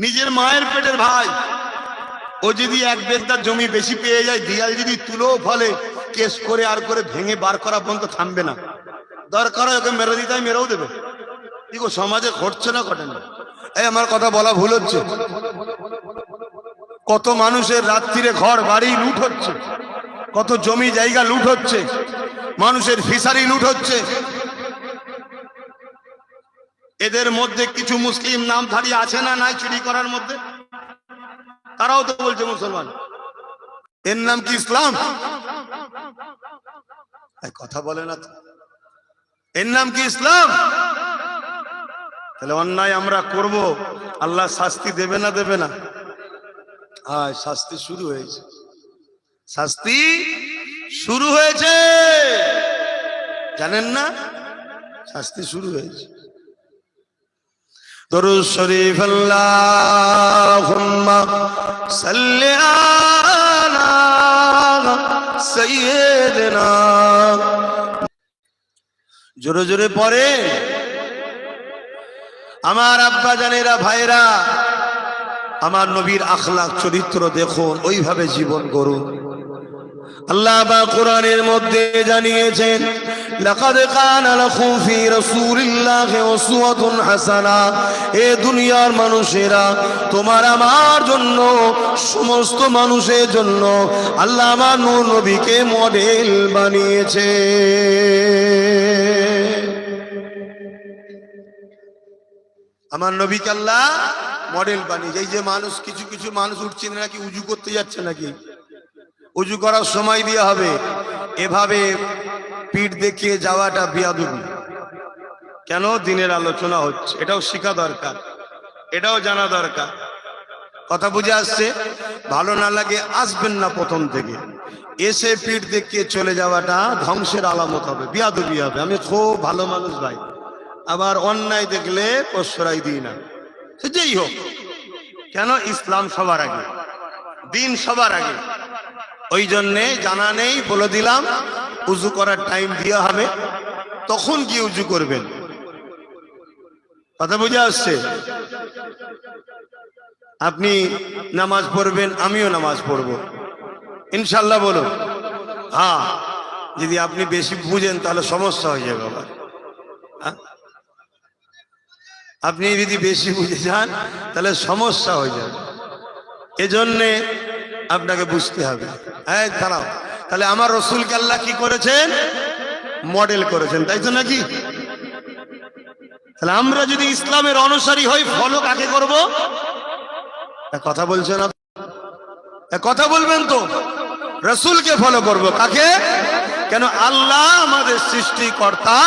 নিজের মায়ের পেটের ভাই, ও যদি এক বেগদার জমি বেশি পেয়ে যায়, দিয়াল যদি তুলেও ফলে, কেস করে আর করে ভেঙে বার করা পর্যন্ত থামবে না। দরকার হয় ওকে মেরে দিতে হয়, মেরেও দেবে। কি গো, সমাজে ঘটছে না ঘটে না? এই আমার কথা বলা ভুল হচ্ছে? কত মানুষের রাত্রিরে ঘর বাড়ি লুট হচ্ছে, কত জমি জায়গা লুট হচ্ছে, মানুষের ফিশারি লুট হচ্ছে। এদের মধ্যে কিছু মুসলিম নামধারী আছে না নাই চুরি করার মধ্যে? তারাও তো বলছে মুসলমান। এর নাম কি ইসলাম? কথা বলে না তো। এর নাম কি ইসলাম? তাহলে অন্যায় আমরা করব, আল্লাহ শাস্তি দেবে না দেবে না? হ্যাঁ, শাস্তি শুরু হয়েছে, শাস্তি শুরু হয়েছে, জানেন না? শাস্তি শুরু হয়েছে। দরুদ শরীফ আল্লাহুম্মা সাল্লি আলা সাইয়্যিদিনা, জোরে জোরে পড়ে। আমার আব্বা জানেরা, ভাইরা, আমার নবীর আখলাক চরিত্র দেখুন, ওইভাবে জীবন গড়ুন। আল্লাহ বা কোরআনের মধ্যে জানিয়েছেন, লাকাদ কানা লাকুম ফি রাসূলিল্লাহি উসওয়াতুন হাসানা। এ দুনিয়ার মানুষেরা, তোমার আমার জন্য, সমস্ত মানুষের জন্য আল্লাহ আমার নূর নবীকে মডেল বানিয়েছে। আমার নবীকে আল্লাহ মডেল বানিয়েছে। এই যে মানুষ, কিছু কিছু মানুষ উঠছে নাকি উজু করতে যাচ্ছে, নাকি উজু করার সময় দেওয়া হবে, এভাবে পিঠ দেখিয়ে যাওয়াটা বিয়াদবি। কেন? দিনের আলোচনা হচ্ছে, এটাও শেখা দরকার, এটাও জানা দরকার। কথা বুঝে আসছে? ভালো না লাগে আসবেন না প্রথম থেকে, এসে পিঠ দেখিয়ে চলে যাওয়াটা ধ্বংসের আলামত হবে, বিয়াদবি হবে। আমি খুব ভালো মানুষ ভাই, আবার অন্যায় দেখলে প্রশ্রয় দিই না, সে যেই হোক। কেন? ইসলাম সবার আগে, দিন সবার আগে। ওই জন্যে জানা নেই, বলে দিলাম, উজু করার টাইম দেওয়া হবে, তখন কি উজু করবেন। কথা বুঝে আসছে? আপনি নামাজ পড়বেন, আমিও নামাজ পড়ব ইনশাল্লাহ, বলুন। হ্যাঁ, যদি আপনি বেশি বুঝেন তাহলে সমস্যা হয়ে যাবে আবার। আপনি যদি বেশি বুঝে যান তাহলে সমস্যা হয়ে যাবে, এজন্যে আপনাকে বুঝতে হবে। হ্যাঁ, দাঁড়াও, তাহলে আমার রসুলকে আল্লাহ কি করেছেন? মডেল করেছেন, তাই তো নাকি? তাহলে আমরা যদি ইসলামের অনুসারী হই, ফলো কাকে করব? কথা বলছেন, কথা বলবেন তো? রসুলকে ফলো করব। কাকে? কেন? আল্লাহ আমাদের সৃষ্টিকর্তা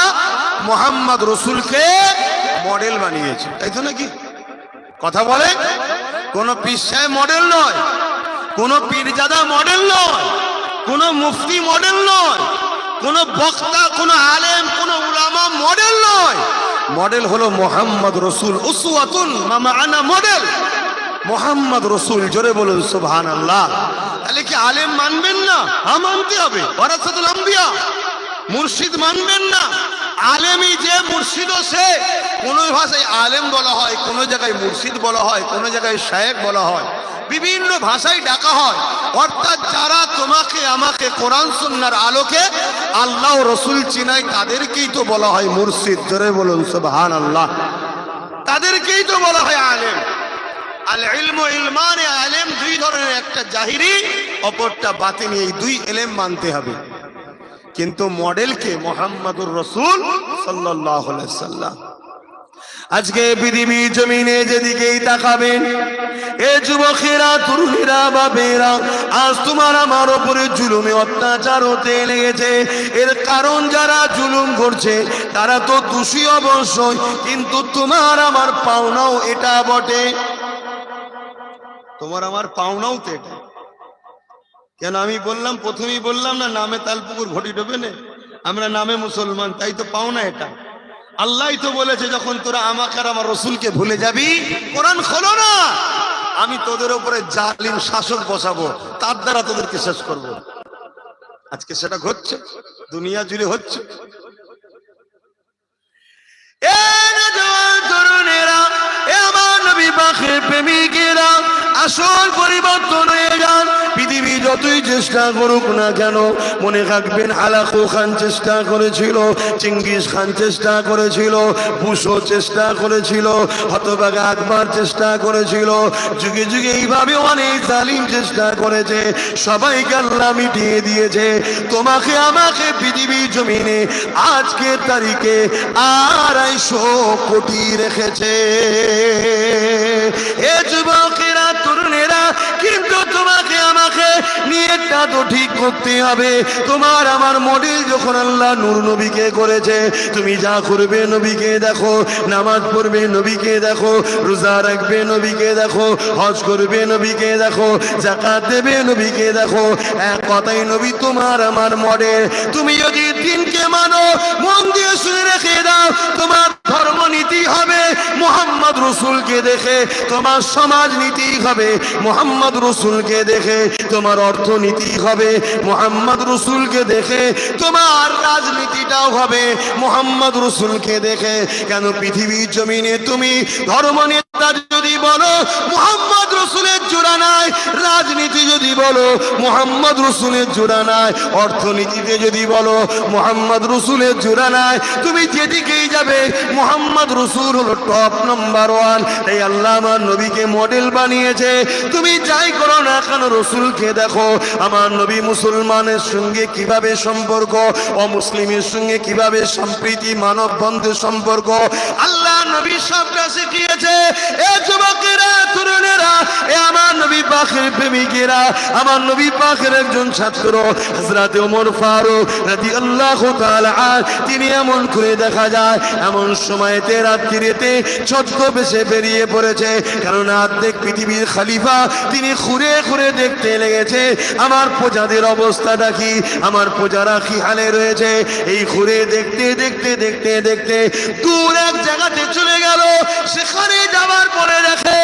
মুহাম্মদ রসুলকে মডেল বানিয়েছে, তাই তো নাকি? কথা বলে, কোন পীর সাহেব মডেল নয়, কোন পীরজাদা মডেল নয়, কোন মুফতি মডেল নয়, কোন বক্তা, কোন আলেম, কোন উলামা মডেল নয়। মডেল হলো মুহাম্মদ রসুল। উসওয়াতুন মা'আনা মডেল মুহাম্মদ রসুল। জোরে বলুন সুবহানাল্লাহ। তাহলে কি আলেম মানবেন না? হ্যাঁ, মানতে হবে। ওয়ারাসাতুল আম্বিয়া, মুর্শিদ মানবেন না? আলেমই যে মুর্শিদ, সে কোন ভাষায় আলেম বলা হয়, কোন জায়গায় মুর্শিদ বলা হয়, কোন জায়গায় শায়েখ বলা হয়, বিভিন্ন ভাষায় ডাকা হয়। অর্থাৎ যারা তোমাকে আমাকে কোরআন সুন্নাহর আলোকে আল্লাহ রসুল চিনায়, তাদেরকেই তো বলা হয় মুর্শিদ। জোরে বলুন সুবহানাল্লাহ। তাদেরকেই তো বলা হয় আলেম। আল ইলমু ইলমানে, আলেম দুই ধরনের, একটা জাহিরি, অপরটা বাতিনি। এই দুই ইলম মানতে হবে। কিন্তু মডেলকে মুহাম্মদুর রাসূল সাল্লাল্লাহু আলাইহি সাল্লাম। আজকে পৃথিবীর জমিনে যেদিকেই তাকাবেন, এ যুবকেরা, তরুণীরা, বাবেরা, আজ তোমার আমার উপরে জুলুমে অত্যাচার হতে লেগেছে। এর কারণ যারা জুলুম করছে তারা তো দোষী অবশ্যই, কিন্তু তোমার আমার পাওনাও এটা বটে। তোমার আমার পাওনাও তো এটা। কেন? আমি বললাম, প্রথমেই বললাম না, নামে তালপুকুর ঘটি ডোবে না, আমরা নামে মুসলমান, তাই তো পাওনা এটা। আল্লাহ তো বলেছে, যখন তোরা আমাকে আর আমার রসুলকে ভুলে যাবি, কোরআন খোলো না, আমি তোদের উপরে জালিম শাসক বসাবো, তার দ্বারা তোদেরকে শেষ করব। আজকে সেটা ঘটছে, দুনিয়া জুড়ে হচ্ছে। তরুণেরা, এ আমার নবী পাখির প্রেমিকেরা আসল পরিবর্তন হয়ে যান। পৃথিবী যতই চেষ্টা করুক না কেন, মনে রাখবেন আলাকু খান চেষ্টা করেছিল, চিঙ্গিস খান চেষ্টা করেছিল, বুশো চেষ্টা করেছিল, হতভাগা আকবর চেষ্টা করেছিল, যুগে যুগে এইভাবে অনেক জালিম চেষ্টা করেছে, সবাইকে আল্লাহ মিটিয়ে দিয়েছে। তোমাকে আমাকে পৃথিবী জমিনে আজকের তারিখে 250 কোটি রেখেছে। এ যুবকেরা, তরুণেরা, কিন্তু তোমাকে আমাকে নিয়তটা তো ঠিক করতে হবে। তোমার আমার মডেল যখন আল্লাহ নূর নবীকে করেছে, তুমি যা করবে নবীকে দেখো, নামাজ পড়বে নবীকে দেখো, রোজা রাখবে নবীকে দেখো, হজ করবে নবীকে দেখো, যাকাত দেবে নবীকে দেখো। এক কথাই নবী তোমার আমার মডেল। তুমি যদি দিনকে মানো, মন দিয়ে শুনে রেখে দাও, তোমার ধর্ম নীতি হবে মুহাম্মদ রসুলকে দেখে, তোমার সমাজ নীতি হবে মুহাম্মদ রসুলকে দেখে, তোমার অর্থনীতি হবে মুহাম্মদ রসুলকে দেখে, তোমার রাজনীতিটাও হবে মুহাম্মদ রসুলকে দেখে। কেন পৃথিবীর জমিনে তুমি ধর্ম নেতা যদি বলো মুহাম্মদ রসুলের জোড়া নাই, রাজনীতি যদি বলো মুহাম্মদ রসুলের জোড়া নাই, অর্থনীতিতে যদি বলো মুহাম্মদ রসুলের জোড়া নাই, তুমি যেদিকেই যাবে মুহাম্মদ রসুল হলো টপ নাম্বার 1। তাই আল্লাহ আমার নবীকে মডেল বানিয়েছে। তুমি যাই করো না কেন রসুলকে দেখো। আমার নবী মুসলমানের সঙ্গে কিভাবে সম্পর্ক, অমুসলিমের সঙ্গে কিভাবে সম্প্রীতি, মানব বন্ধের সম্পর্ক আল্লাহ নবী সবটা শিখিয়েছে। এ যুবকেরা, তরুণেরা, এ আমার নবী পাকের প্রেমিকেরা, আমার নবী পাকের একজন ছাত্র হযরত ওমর ফারুক রাদিয়াল্লাহু তাআলা তিনি এমন করে দেখা যায় এমন সময়তে রাত্রিতে ছদ্মবেশে বেরিয়ে পড়েছে। কারণ অর্ধেক পৃথিবীর খলিফা তিনি ঘুরে ঘুরে দেখতে লেগেছে আমার প্রজাদের অবস্থাটা কি, আমার প্রজারা কি হালে রয়েছে। এই ঘুরে দেখতে দেখতে দেখতে দেখতে দূর এক জায়গাতে চলে গেল। সেখানে যাওয়ার পরে দেখে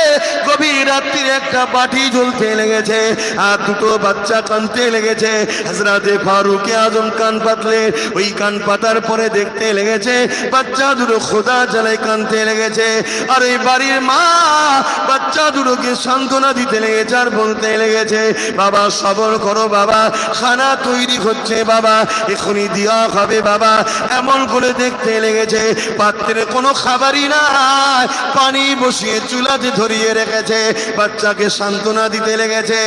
গভীর রাত্রির একটা বাটি জ্বলতে লেগেছে আর দুটো বাচ্চা কাঁদতে লেগেছে। হযরত ফারুক আজম কান পাতলেন। ওই কান পাতার পরে দেখতে লেগেছে বাচ্চা দুটো খোদা জ্বালায় কাঁদতে লেগেছে। আর এই বাড়ির মা বাচ্চা দুটোকে সান্ত্বনা দিতে লেগেছে আর বলতে লেগেছে, বাবা সবর করো বাবা, খানা তৈরি হচ্ছে বাবা, এখনই দেওয়া হবে বাবা। এমন করে দেখতে লেগেছে পাত্রে কোনো খাবারই নাই, পানি বসিয়ে চুলাতে ধরিয়ে রেখেছে, বাচ্চাকে সান্ত্বনা দিতে লেগেছে।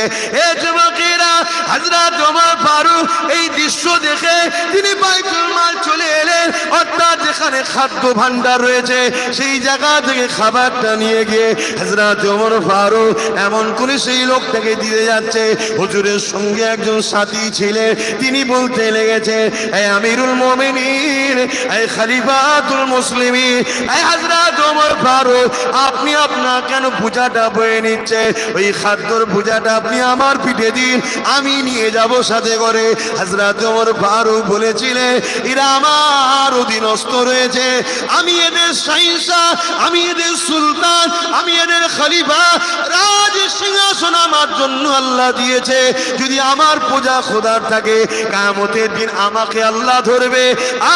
এ যুবকেরা, হযরত ওমর ফারুক এই দৃশ্য দেখে তিনি বাইতুল মাল চলে এলেন, অর্থাৎ যেখানে খাদ্য ভান্ডার রয়েছে সেই জায়গা থেকে খাবারটা নিয়ে গিয়ে হযরত ওমর ফারুক এমন করে সেই লোকটাকে দিতে যাচ্ছে। হুজুরের সঙ্গে একজন সাথী ছিলেন, তিনি বলতে লেগেছে, এই আমিরুল মুমিনিন, এই খলিফাতুল মুসলিমিন, এই হযরত ওমর ফারুক, আপনি আপনার কেন বোঝাটা বয়ে নিচ্ছে? ওই খাদ্যর বোঝাটা আপনি আমার পিঠে দিন, আমি নিয়ে যাব সাথে করে। হযরত ওমর ফারুক বলেছিলেন, এরা আমার অধীনস্থ রয়েছে, আমি এদের শাহিনশাহ, আমি এদের সুলতান, আমি এদের খলিফা, রাজ সিংহাসন আমার জন্য আল্লাহ দিয়েছে। যদি আমার পূজা খোদার থাকে, কিয়ামতের দিন আমাকে আল্লাহ ধরবে।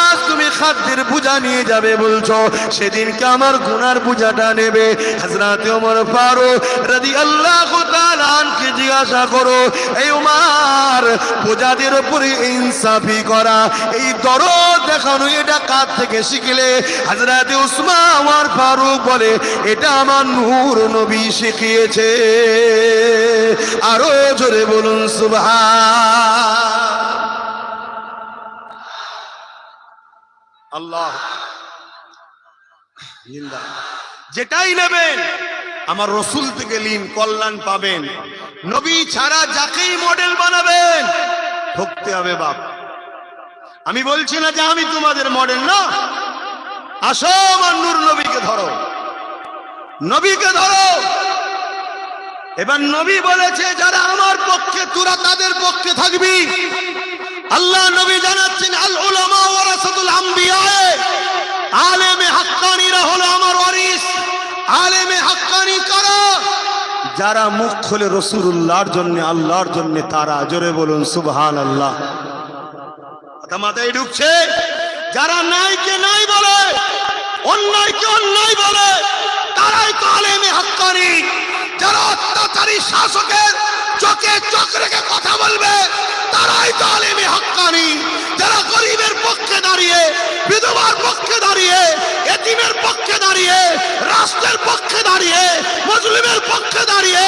আজ তুমি খাদ্যের পূজা নিয়ে যাবে বলছো, সেদিনকে আমার গুনার পূজাটা নেবে। হযরত ওমর ফারুক রাদিয়াল্লাহু তাআলা আনকে জিজ্ঞাসা করো, এই ওমর, পূজাদের উপরে ইনসাফি করা, এই দরদ দেখানো, এটা কার থেকে শিখলে? হযরত উসমান ফারুক বলে, এটা আমার নূর নবী শিখিয়েছে। আরো জোরে বলুন সুবহান আল্লাহ। যেটাই নেবেন আমার রসুল থেকে লিন, কল্যাণ পাবেন। নবী ছাড়া যাকেই মডেল বানাবেন ঠকতে হবে বাপ। আমি বলছি না যে আমি তোমাদের মডেল না, আসো আমার নূর নবীকে ধরো, নবীকে ধরো। এবার নবী বলেছে, যারা আমার পক্ষে তোরা তাদের পক্ষে থাকবি। আল্লাহ নবী জানাচ্ছেন, আল উলামা ওয়ারাসাতুল আম্বিয়া, আলেমে হাক্কানীরা হলো আমার ওয়ারিস। আলেমে হাক্কানী কারা? যারা মুখ খুলে রাসূলুল্লাহর জন্য, আল্লাহর জন্য, তারা। জোরে বলুন সুবহানাল্লাহ। কথা মাথায় ঢুকছে? যারা নাইকে নাই বলে, অন্যায়কে অন্যায় বলে, তারাই তো আলেমে হাক্কানি। যারা অত্যাচারী শাসকের চোখে চোখ রেখে কথা বলবে, তারাই তো আলেমে হাক্কানি। যারা গরিবের পক্ষে দাঁড়িয়ে, বিধবার পক্ষে দাঁড়িয়ে, এতিমের পক্ষে দাঁড়িয়ে, রাষ্ট্রের পক্ষে দাঁড়িয়ে, মুসলিমের পক্ষে দাঁড়িয়ে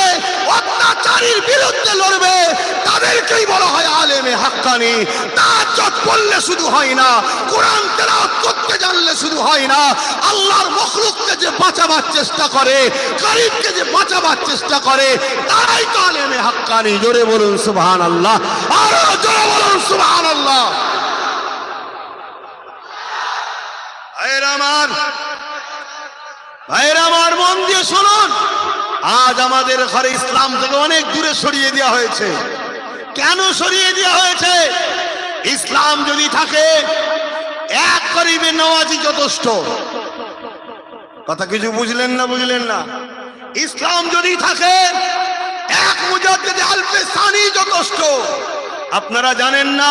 অত্যাচারীর বিরুদ্ধে লড়বে, তাদেরকেই বলা হয় আলেমে হাক্কানি। তাহাজ্জুদ পড়লে শুধু হয় না, কোরআন তেলাওয়াত করতে জানলে শুধু হয় না, আল্লাহর মখলুককে যে বাঁচাবার চেষ্টা করে, গরিবকে যে বাঁচাবার চেষ্টা করে, তারাই তো আলেমে হাক্কানি। জোরে বলুন সুবহানাল্লাহ, আরো জোরে বলুন সুবহানাল্লাহ। ভাইরা আমার, মন দিয়ে শুনুন। আজ আমাদের ঘরে ইসলাম থেকে অনেক দূরে সরিয়ে দেওয়া হয়েছে। কেন সরিয়ে দেওয়া হয়েছে? ইসলাম যদি থাকে, এক গরিবে নওয়াজি যথেষ্ট। কথা কিছু বুঝলেন না? বুঝলেন না? ইসলাম যদি থাকে, এক মুজাদ্দিদ আলফে সানি যথেষ্ট। আপনারা জানেন না,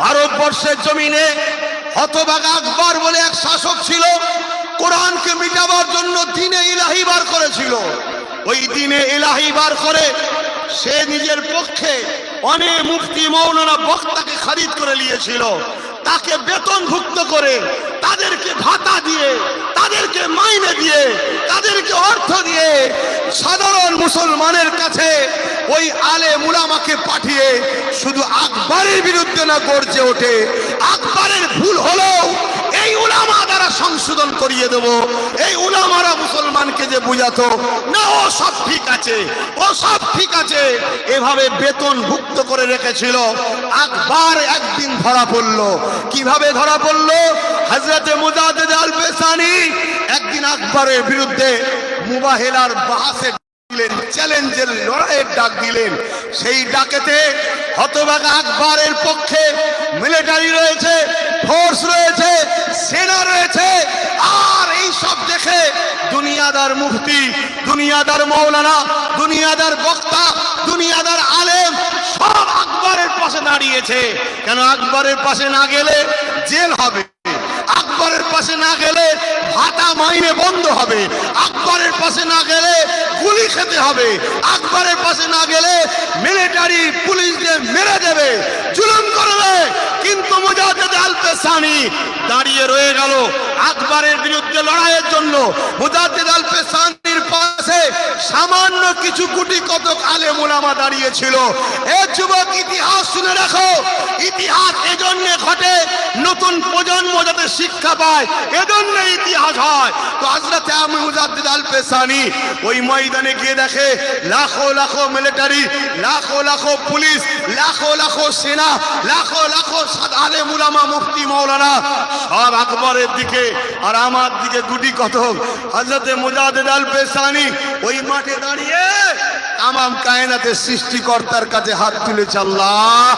ভারতবর্ষের জমিনে হতভাগা আকবর বলে এক শাসক ছিল, কোরআনকে মিটাবার জন্য দ্বীনে ইলাহি বার করেছিল। ওই দ্বীনে ইলাহি বার করে সে নিজের পক্ষে অনেক মুফতি মৌলানা বক্তাকে খরিদ করে নিয়েছিল। তাকে বেতনভুক্ত করে, তাদেরকে ভাতা দিয়ে, তাদেরকে মাইনে দিয়ে, তাদেরকে অর্থ দিয়ে সাধারণ মুসলমানের কাছে ওই আলেম উলামাকে পাঠিয়ে শুধু আকবরের বিরুদ্ধে না গর্জে ওঠে, আকবরের ভুল হলো এই উলামা দ্বারা সংশোধন করিয়ে দেব। এই উলামারা মুসলমানকে যে বুঝাতো না ও সব ঠিক আছে, ও সব ঠিক আছে, এভাবে বেতনভুক্ত করে রেখেছিল। আকবর একদিন ধরা পড়লো। কিভাবে ধরা পড়লো? হযরতে মুজাদ্দিদ আলফে সানি একদিন আকবরের বিরুদ্ধে মুবাহিলার বাহাসে চ্যালেঞ্জের লড়াইয়ের ডাক দিলেন। সেই ডাকেতে হতভাগা আকবরের পক্ষে মিলিটারি রয়েছে, ফোর্স রয়েছে, সেনা রয়েছে। আর এই সব দেখে দুনিয়াদার মুফতি, দুনিয়াদার মৌলানা, দুনিয়াদার বক্তা, দুনিয়াদার আলেম সব আকবরের পাশে দাঁড়িয়েছে। কেন? আকবরের পাশে না গেলে জেল হবে, আকবরের পাশে না গেলে ভাতা মাইনে বন্ধ হবে, আকবরের পাশে না গেলে গুলি খেতে হবে, আকবরের পাশে না গেলে মিলিটারি পুলিশদের মেরে দেবে, জুলুম করবে। কিন্তু মুজাদ্দিদ আলফে সানি দাঁড়িয়ে রয়ে গেল আকবরের বিরুদ্ধে লড়াইয়ের জন্য। মুজাদ্দিদ আলফে সানির পাশে সামান্য কিছু কোটি কতক আলেম উলামা দাঁড়িয়েছিল। এ যুবক, ইতিহাস শুনে রাখো। ইতিহাস এজন্য ঘটে, নতুন প্রজন্ম যাতে শিক্ষা পায়, এজন্য ইতিহাস হয়। তো হযরত মুজাদ্দিদ আলফে সানি ওই ময়দানে গিয়ে দেখে লাখো লাখো মিলিটারি, লাখো লাখো পুলিশ, লাখো লাখো সেনা, লাখো লাখো আলেম উলামা মুফতি মৌলানা সব আকবরের দিকে আর আমার দিকে গুটি কতক। হযরত মুজাদ্দিদ আলফে সানি ওই মাঠে দাঁড়িয়ে তামাম কায়নাতের সৃষ্টিকর্তার কাছে হাত তুলেছে, আল্লাহ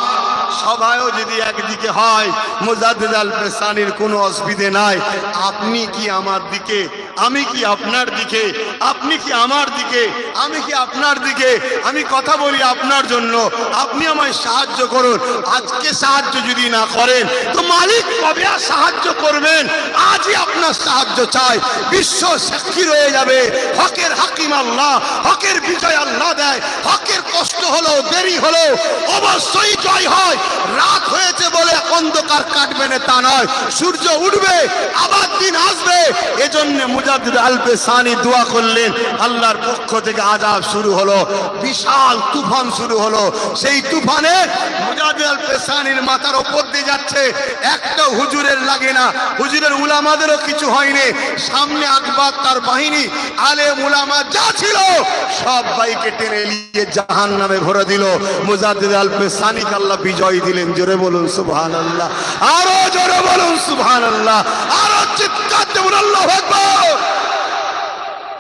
সবাইও যদি একদিকে হয়, মুজাদ্দিদ আলফে সানির কোনো অসুবিধে নাই। আপনি কি আমার দিকে, আমি কি আপনার দিকে, আপনি কি আমার দিকে, আমি কি আপনার দিকে। আমি কথা বলি আপনার জন্য, আপনি আমায় সাহায্য করুন। আজকে সাহায্য যদি না করেন তো মালিক কবে আর সাহায্য করবেন? আজই আপনার সাহায্য চাই। বিশ্ব সাক্ষী রয়ে যাবে, হকের হাকিম আল্লাহ, হকের বিজয় আল্লাহ দেয়। হকের কষ্ট হলো, দেরি হলো, অবশ্যই জয় হয়। রাত হয়েছে বলে অন্ধকার কাটবে না তা নয়, সূর্য উঠবে, আবার দিন আসবে। এজন্য মুজাদ্দিদ আলফে সানি দোয়া করলেন, আল্লাহর পক্ষ থেকে আযাব শুরু হলো, বিশাল তুফান শুরু হলো। সেই তুফানে মুজাদ্দিদ আলফে সানির মাথার উপর দিয়ে যাচ্ছে, একটা হুজুরের লাগে না, হুজুরের উলামাদেরও কিছু হয়নি। সামনে আকবর তার বাহিনী, আলেম উলামা যা ছিল সব বাইকে টেনে নিয়ে জাহান্নামে ভরে দিল। মুজাদ্দিদ আলফে সানিকে আল্লাহ বিজয় দিলেন। জোরে বলুন সুবহানাল্লাহ, আরো জোরে বলুন সুবহানাল্লাহ, আরো চিৎকার দেবুন আল্লাহু আকবার।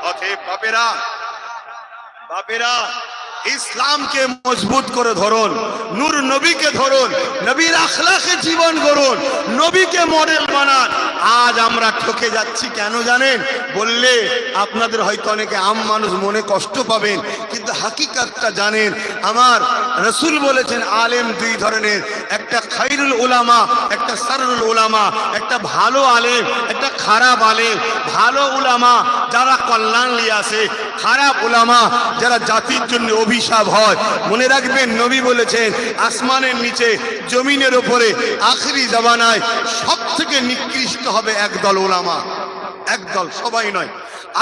অতএব বাপেরা, ইসলামকে মজবুত করে ধরুন, নূর নবীকে ধরুন, নবীর আখলাকে জীবন গড়ুন, নবীকে মডেল বানান। আজ আমরা ঠকে যাচ্ছি কেন জানেন? বললে আপনাদের হয়তো অনেকে আম মানুষ মনে কষ্ট পাবেন, কিন্তু হাকিকাতটা জানেন। আমার রাসূল বলেছেন আলেম দুই ধরনের, একটা খায়রুল উলামা, একটা সারুল উলামা। একটা ভালো আলেম, একটা খারাপ আলেম। ভালো উলামা যারা কল্যাণ নিয়ে আসে, খারাপ উলামা যারা জাতির জন্য অভিশাপ হয়। মনে রাখবেন নবী বলেছেন আসমানের নিচে জমিনের উপরে আখেরি জামানায় সব থেকে নিকৃষ্ট হবে একদল উলামা। একদল, সবাই নয়।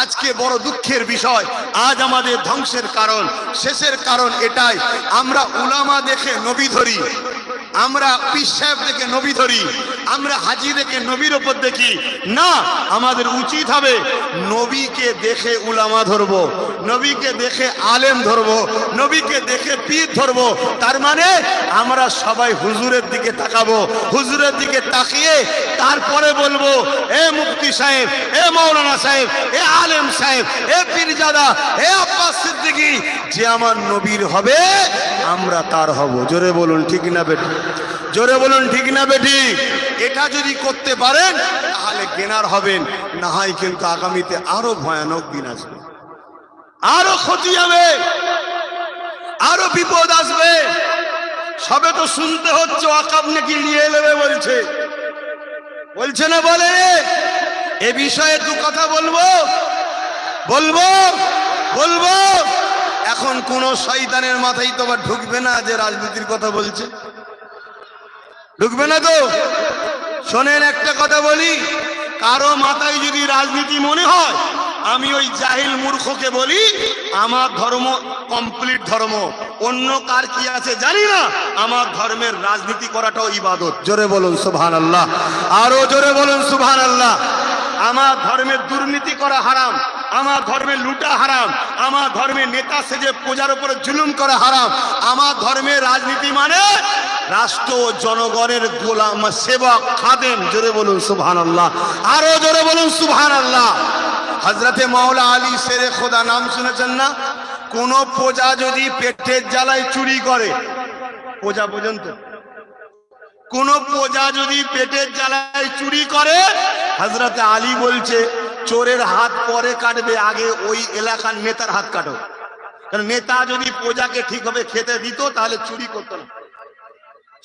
আজকে বড় দুঃখের বিষয়, আজ আমাদের ধ্বংসের কারণ, শেষের কারণ এটাই, আমরা উলামা দেখে নবী ধরি, আমরা পীর সাহেব দেখে নবী ধরি, আমরা হাজী দেখে নবীর ওপর দেখি না। আমাদের উচিত হবে নবীকে দেখে উলামা ধরবো, নবীকে দেখে আলেম ধরবো, নবীকে দেখে পীর ধরবো। তার মানে আমরা সবাই হুজুরের দিকে তাকাবো, হুজুরের দিকে তাকিয়ে তারপরে বলবো এ মুফতি সাহেব, এ মাওলানা সাহেব, এ আলেম সাহেব, এ পীরজাদা, এ আব্বাস সিদ্দিকী, যে আমার নবীর হবে আমরা তার হব। জোরে বলুন ঠিক না বেটি? জোরে বলুন ঠিক না বেটি? এটা যদি করতে পারেন তাহলে গেনার হবেন, না হয় কিন্তু আগামীতে আরো ভয়ানক দিন আসবে, আরো ক্ষতি হবে, আরো বিপদ আসবে। সবে তো শুনতে হচ্ছে ওয়াকফ নাকি নিয়ে নেবে বলছে, বলছে না? বলে এ বিষয়ে দু কথা বলবো বলবো বলবো। এখন কোন শয়তানের মাথায় তো আবার ঢুকবে না যে রাজনীতির কথা বলছে, ঢুকবে না তো। শোনেন একটা কথা বলি, কারো মাথায় যদি রাজনীতি মনে হয়, আমি ওই জাহিল মূর্খকে বলি আমার ধর্ম কমপ্লিট ধর্ম, অন্য কার কি আছে জানি না, আমার ধর্মের রাজনীতি করাটাও ইবাদত। জোরে বলুন সুবহানাল্লাহ, আরো জোরে বলুন সুবহানাল্লাহ। আমার ধর্মের দুর্নীতি করা হারাম, আমার ধর্মের লুটা হারাম, আমার ধর্মের নেতা সেজে প্রজার উপরে জুলুম করা হারাম। আমার ধর্মের রাজনীতি মানে রাষ্ট্র ও জনগণের গোলাম, সেবক, খাদেম। জোরে বলুন সুবহানাল্লাহ, আরো জোরে বলুন সুবহানাল্লাহ। হযরতে মাওলা আলী শেরে খোদা নাম শুনেছেন না? কোন প্রজা যদি পেটের জ্বালায় চুরি করে, প্রজা পর্যন্ত কোন প্রজা যদি পেটের জ্বালায় চুরি করে, হযরতে আলী বলছে চোরের হাত পরে কাটবে, আগে ওই এলাকার নেতার হাত কাটো। কারণ নেতা যদি প্রজাকে ঠিকভাবে খেতে দিত তাহলে চুরি করতো না।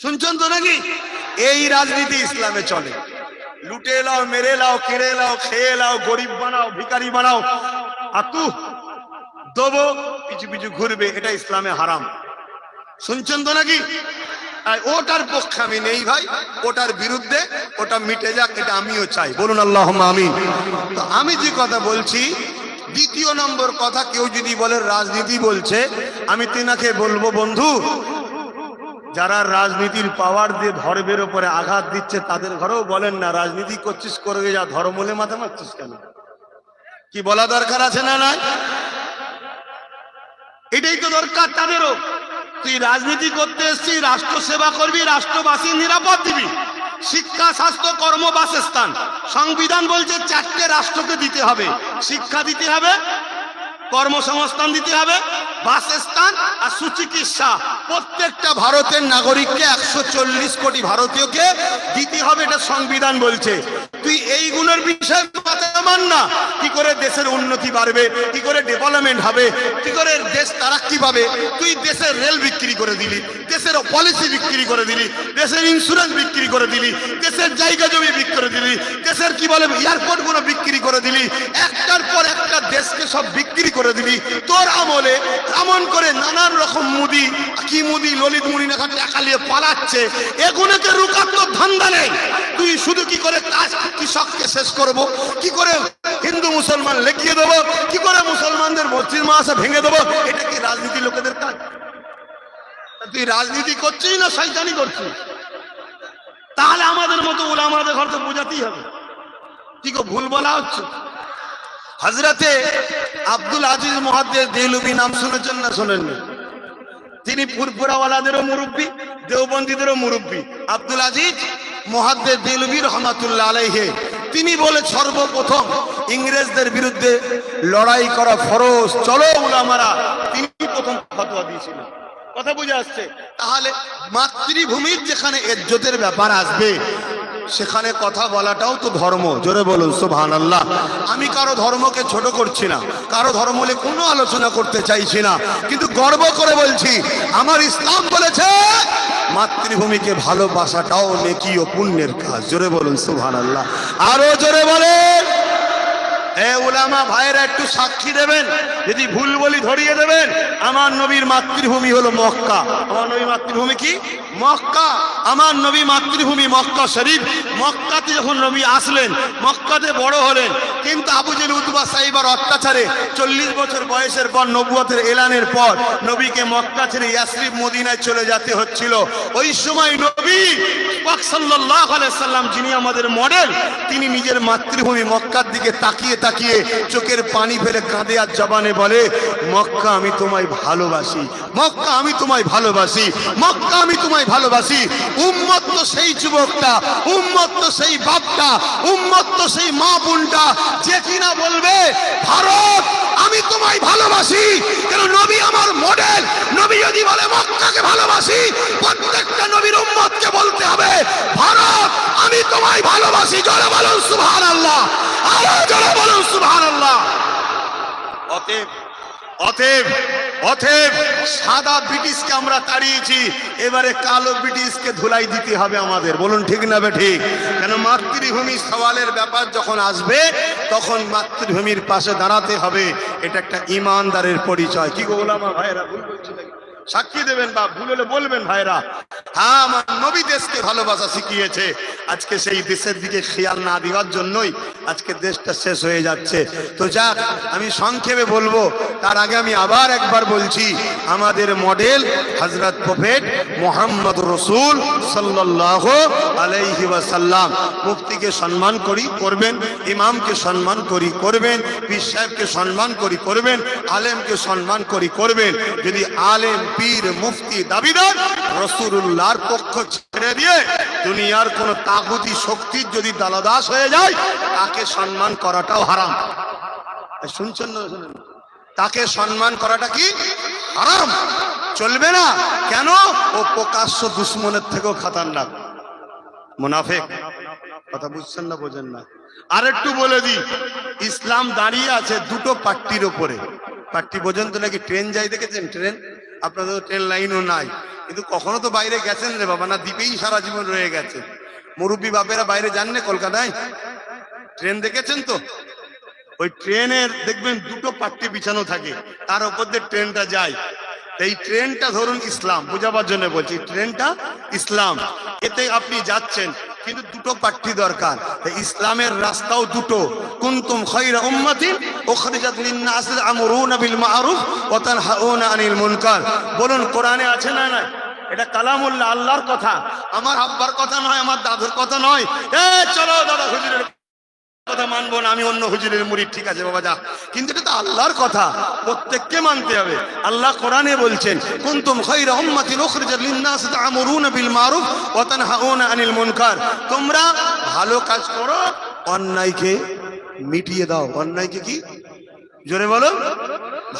শুনছেন তো নাকি? এই রাজনীতি ইসলামে চলে। লুটে লাও, মেরে লাও, কেড়ে লাও, খেয়ে লাও, গরিব বানাও, ভিখারি বানাও, আতু দেবো, পিছু পিছু ঘুরবে, এটা ইসলামে হারাম। শুনছেন তো নাকি? ওটার পক্ষে আমি নেই ভাই, ওটার বিরুদ্ধে, ওটা মিটে যাক, এটা আমিও চাই। বলুন আল্লাহুম্মা আমিন। তো আমি যে কথা বলছি, দ্বিতীয় নম্বর কথা, কেউ যদি বলে রাজনীতি বলছে, আমি তিনাকে বলবো বন্ধু, যারা রাজনীতির পাওয়ার দিয়ে ধর্মের উপরে আঘাত দিচ্ছে তাদের ঘরেও বলেন না রাজনীতি করছিস করে যা, ধর্মলে মাথা মারছিস কেন? কি বলা দরকার আছে না? নাই, এটাই তো দরকার তাদেরও। তুই রাজনীতি করতে এসছিস, রাষ্ট্র সেবা করবি, রাষ্ট্রবাসী নিরাপদ দিবি, শিক্ষা, স্বাস্থ্য, কর্ম, বাসস্থান। সংবিধান বলছে 4টে রাষ্ট্রকে দিতে হবে, শিক্ষা দিতে হবে, কর্মসংস্থান দিতে হবে, বাসস্থান আর সুচিকিৎসা। প্রত্যেকটা ভারতের নাগরিককে 140 কোটি ভারতীয়কে দিতে হবে, এটা সংবিধান বলছে। তুই এইগুলোর বিষয়ে মাথা মান না। কি করে দেশের উন্নতি বাড়বে, কি করে ডেভেলপমেন্ট হবে, কি করে দেশ তারাক্কি পাবে? তুই দেশের রেল বিক্রি করে দিলি, দেশের পলিসি বিক্রি করে দিলি, দেশের ইন্স্যুরেন্স বিক্রি করে দিলি, দেশের জায়গা জমি বিক্রি করে দিলি, দেশের কি বলে এয়ারপোর্ট গুলো বিক্রি করে দিলি, একটার পর একটা দেশকে সব বিক্রি করে দিলি। তোর আমলে এমন করে নানান রকম মুদি, কি মুদি, ললিত মুনি না টাকা নিয়ে পালাচ্ছে, এগুলোকে রুকার তো ধান্দা নেই। তুই শুধু কি করে কাজ, কৃষককে শেষ করব, কি করে হিন্দু মুসলমান লেখিয়ে দেবো, কি করে মুসলমানদের মসজিদ মাদ্রাসা ভেঙে দেবো, এটা কি রাজনীতি লোকেদের কাজ? তুই রাজনীতি করছিস না শয়তানি করছিস? তাহলে আমাদের মতো উলামাদের ঘর তো বোঝাতেই হবে। কি গো ভুল বলা হচ্ছে? হযরতে আব্দুল আজিজ মুহাদ্দিস দেহলভী নাম শুনেছেন না শোনেননি? তিনি ফুরফুরাওয়ালাদেরও মুরব্বী, দেওবন্দীদেরও মুরব্বী। আব্দুল আজিজ মুহাদ্দিস দেহলভী রহমাতুল্লাহ আলাইহি, তিনি বলে সর্বপ্রথম ইংরেজদের বিরুদ্ধে লড়াই করা ফরজ, চলো উলামারা, তিনি প্রথম ফতোয়া দিয়েছেন। দিয়েছিলেন। কথা বুঝে আসছে? তাহলে মাতৃভূমির যেখানে ইজ্জতের ব্যাপার আসবে সেখানে কথা বলাটাও তো ধর্ম। জোরে বলুন সুবহানাল্লাহ। আমি কারো ধর্মকে ছোট করছি না, কারো ধর্ম নিয়ে কোনো আলোচনা করতে চাইছি না, কিন্তু গর্ব করে বলছি আমার ইসলাম বলেছে মাতৃভূমিকে ভালোবাসাটাও নেকি ও পুণ্যের কাজ। জোরে বলুন সুবহানাল্লাহ। আরো জোরে বলেন। এ উলামা ভাইরা একটু সাক্ষী দেবেন, যদি ভুল বলি ধরিয়ে দেবেন। আমার নবীর মাতৃভূমি হলো মক্কা। আমার নবীর মাতৃভূমি কি? মক্কা। আমার নবী মাতৃভূমি মক্কা শরীফ। মক্কাতে যখন নবী আসলেন, মক্কাতে বড় হলেন, কিন্তু আবু জেহেল উতবা সাইবার অত্যাচারে 40 বছর বয়সের পর নবুয়তের এলানের পর নবীকে মক্কা ছেড়ে ইয়াসরিব মদিনায় চলে যেতে হচ্ছিল। ওই সময় নবী পাক সাল্লাল্লাহু আলাইহি সাল্লাম, যিনি আমাদের মডেল, তিনি নিজের মাতৃভূমি মক্কার দিকে তাকিয়ে তাকিয়ে চোখের পানি ফেলে কাঁদে আর জবানে বলে, মক্কা আমি তোমায় ভালোবাসি, মক্কা আমি তোমায় ভালোবাসি, মক্কা আমি তোমায় ভালোবাসি। উম্মত তো সেই যুবকটা, উম্মত তো সেই বাপটা, উম্মত তো সেই মা বোনটা যে কিনা বলবে ভারত আমি তোমায় ভালোবাসি। কেন? নবী আমার মডেল। নবী যদি বলে মক্কাকে ভালোবাসি, প্রত্যেকটা নবীর উম্মতকে বলতে হবে ভারত আমি তোমায় ভালোবাসি। জোরে বলুন সুবহানাল্লাহ, আরো জোরে বলুন সুবহানাল্লাহ। অতএব অতএব অতএব সাদা ব্রিটিশকে আমরা তাড়িয়েছি, এবারে কালো ব্রিটিশকে ধুলাই দিতে হবে আমাদের। বলুন ঠিক না বেঠিক? কেন? মাতৃভূমি সওয়ালের ব্যাপার যখন আসবে তখন মাতৃভূমির পাশে দাঁড়াতে হবে। এটা একটা ইমানদারের পরিচয়। কি গো ওলামা ভাইরা, ভুল বলছি নাকি? সাক্ষী দেবেন বা ভুল হলে বলবেন ভাইরা। হ্যাঁ, আমার নবী দেশকে ভালোবাসা শিখিয়েছে। আজকে সেই দেশের দিকে খেয়াল না দেওয়ার জন্যই আজকে দেশটা শেষ হয়ে যাচ্ছে। তো যাক, আমি সংক্ষেপে বলবো, তার আগে আমি আবার একবার বলছি, আমাদের মডেল হযরত প্রফেট মুহাম্মদ রাসূল সাল্লাল্লাহু আলাইহি ওয়াসাল্লাম। মুফতিকে সম্মান করি করবেন, ইমামকে সম্মান করি করবেন, পীর সাহেবকে সম্মান করি করবেন, আলেমকে সম্মান করি করবেন। যদি আলেম, পীর, মুফতি দাবিদার রাসূলুল্লাহর পক্ষ ছেড়ে দিয়ে দুনিয়ার কোন তাগুতি শক্তির যদি দালাদাস হয়ে যায়, তাকে সম্মান করাটাও হারাম। শুনছেন না? শুনেন, তাকে সম্মান করাটা কি হারাম, চলবে না। কেন? ও প্রকাশ্য দুশ্মনের থেকেও খতরনাক মুনাফিক। কথা বুঝছেন না? বোঝেন না? আর একটু বলে দিই, ইসলাম দাঁড়িয়ে আছে দুটো পাট্টির ওপরে। পাট্টি পর্যন্ত নাকি ট্রেন যাই, দেখেছেন ট্রেন? আপনাদের ট্রেন লাইনও নাই, কিন্তু কখনো তো বাইরে গেছেন রে বাবা? না দ্বীপেই সারা জীবন রয়ে গেছে। মুরব্বী বাপেরা বাইরে যান না কলকাতায়? ট্রেন দেখেছেন তো? ওই ট্রেনের দেখবেন দুটো পাট্টি বিছানো থাকে, তার উপর দিয়ে ট্রেনটা যায়। এই ট্রেনটা ধরুন ইসলাম, বোঝাবার জন্য বলছি, ট্রেনটা ইসলাম, এতে আপনি যাচ্ছেন, কিন্তু দুটো পাট্টি দরকার। ইসলামের রাস্তাও দুটো। কুনতুম খায়রা উম্মাতিন উখরিজাত লিন-নাস তা'মুরুনা বিল মা'রুফ ওয়া তানহাউনা আনিল মুনকার। বলুন কোরআনে আছে না? নাই? এটা কালামুল্লাহ, আল্লাহর কথা, আমার আব্বার কথা নয়, আমার দাদুর কথা নয়। এ চলো দাদা হুজুরের কথা মানবো না, আমি অন্য হুজুরের মুরিদ, ঠিক আছে বাবা যা, কিন্তু এটা তো আল্লাহর কথা, প্রত্যেককে মানতে হবে। আল্লাহ কোরআনে বলছেন, কুনতুম খায়রা উম্মাতিন উখরিজাত লিন-নাস তা'মুরুনা বিল মা'রুফ ওয়া তানহাউনা আনিল মুনকার। তোমরা ভালো কাজ করো, অন্যায়কে মিটিয়ে দাও। অন্যায়কে কি? জোরে বলো।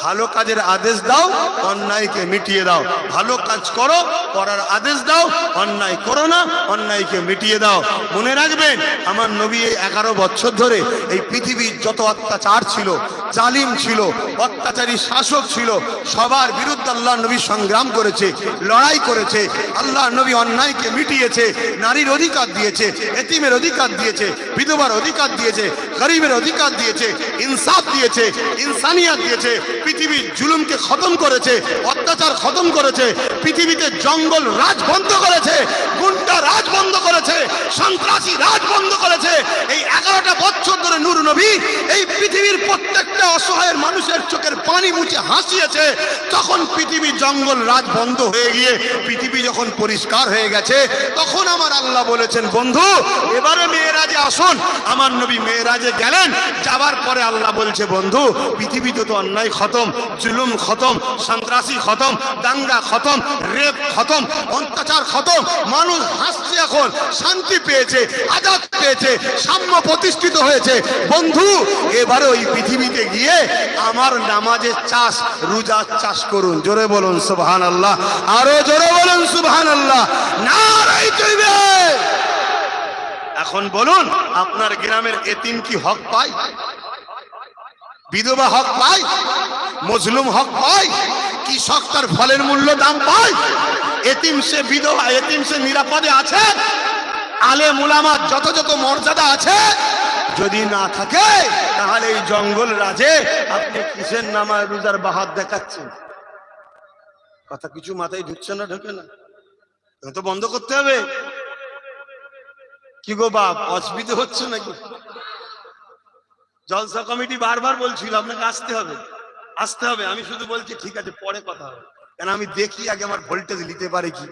ভালো কাজের আদেশ দাও, অন্যায়কে মিটিয়ে দাও। ভালো কাজ করো, করার আদেশ দাও, অন্যায় করো না, অন্যায়কে মিটিয়ে দাও। মনে রাখবেন, আমার নবী 11 বছর ধরে এই পৃথিবীর যত অত্যাচার ছিল, জালিম ছিল, অত্যাচারী শাসক ছিল, সবার বিরুদ্ধে আল্লাহ নবী সংগ্রাম করেছে, লড়াই করেছে। আল্লাহ নবী অন্যায়কে মিটিয়েছে, নারীর অধিকার দিয়েছে, এতিমের অধিকার দিয়েছে, বিধবার অধিকার দিয়েছে, গরিবের অধিকার দিয়েছে, ইনসাফ দিয়েছে, ইনসানিয়াত দিয়েছে। পৃথিবীর জুলুমকে খতম করেছে, অত্যাচার খতম করেছে, পৃথিবীতে জঙ্গল রাজ বন্ধ করেছে, গুন্ডা রাজ বন্ধ করেছে, সন্ত্রাসী রাজ বন্ধ করেছে। এই 11টা বছর ধরে নূর নবী এই পৃথিবীর প্রত্যেকটা অসহায়ের মানুষের চোখের পানি মুছে হাসিয়েছে। তখন পৃথিবী জঙ্গল রাজ বন্ধ হয়ে গিয়ে পৃথিবী যখন পরিষ্কার হয়ে গেছে, তখন আমার আল্লাহ বলেছেন, বন্ধু এবারে মেয়েরাজে আসুন। আমার নবী মেয়েরাজে গেলেন, যাবার পরে আল্লাহ বলছে, বন্ধু পৃথিবীতে তো অন্যায় খতম, জুলুম খতম, সন্ত্রাসী খতম, দাঙ্গা খতম, রেপ খতম, অত্যাচার খতম, মানুষ হাসছে, এখন শান্তি পেয়েছে, আজাদ পেয়েছে, সাম্য প্রতিষ্ঠিত হয়েছে। বন্ধু, এবারে ওই পৃথিবীতে গিয়ে আমার নামাজের চাষ, রোজার চাষ করুন। জোরে বলুন সুবহানাল্লাহ, আরো জোরে বলুন সুবহানাল্লাহ, নারায়ে তাকবীর। এখন বলুন, আপনার গ্রামের এতিম কি হক পায়? বিধবা হক পায়? মজলুম হক পায়? কৃষক তার ফলের মূল্য দাম পায়? এতিম সে বিধবা, এতিম সে নিরাপদে আছে? আলেম উলামা যত যত মর্যাদা আছে যদি না থাকে, তাহলে এই জঙ্গল রাজে আপনি কিসের নামায় রোজার বাহাত দেখাচ্ছেন? কথা কিছু মাথায় ঢুকছে না, ঢোকে না, তো বন্ধ করতে হবে। কি গো বাপ, অসুবিধা হচ্ছে নাকি? জলসা কমিটি বারবার বলছিল আপনাকে আসতে হবে, আসতে হবে। আমি শুধু বলছি ঠিক আছে, পরে কথা হবে, কেন আমি দেখি আগে আমার ভোল্টেজ নিতে পারে কি।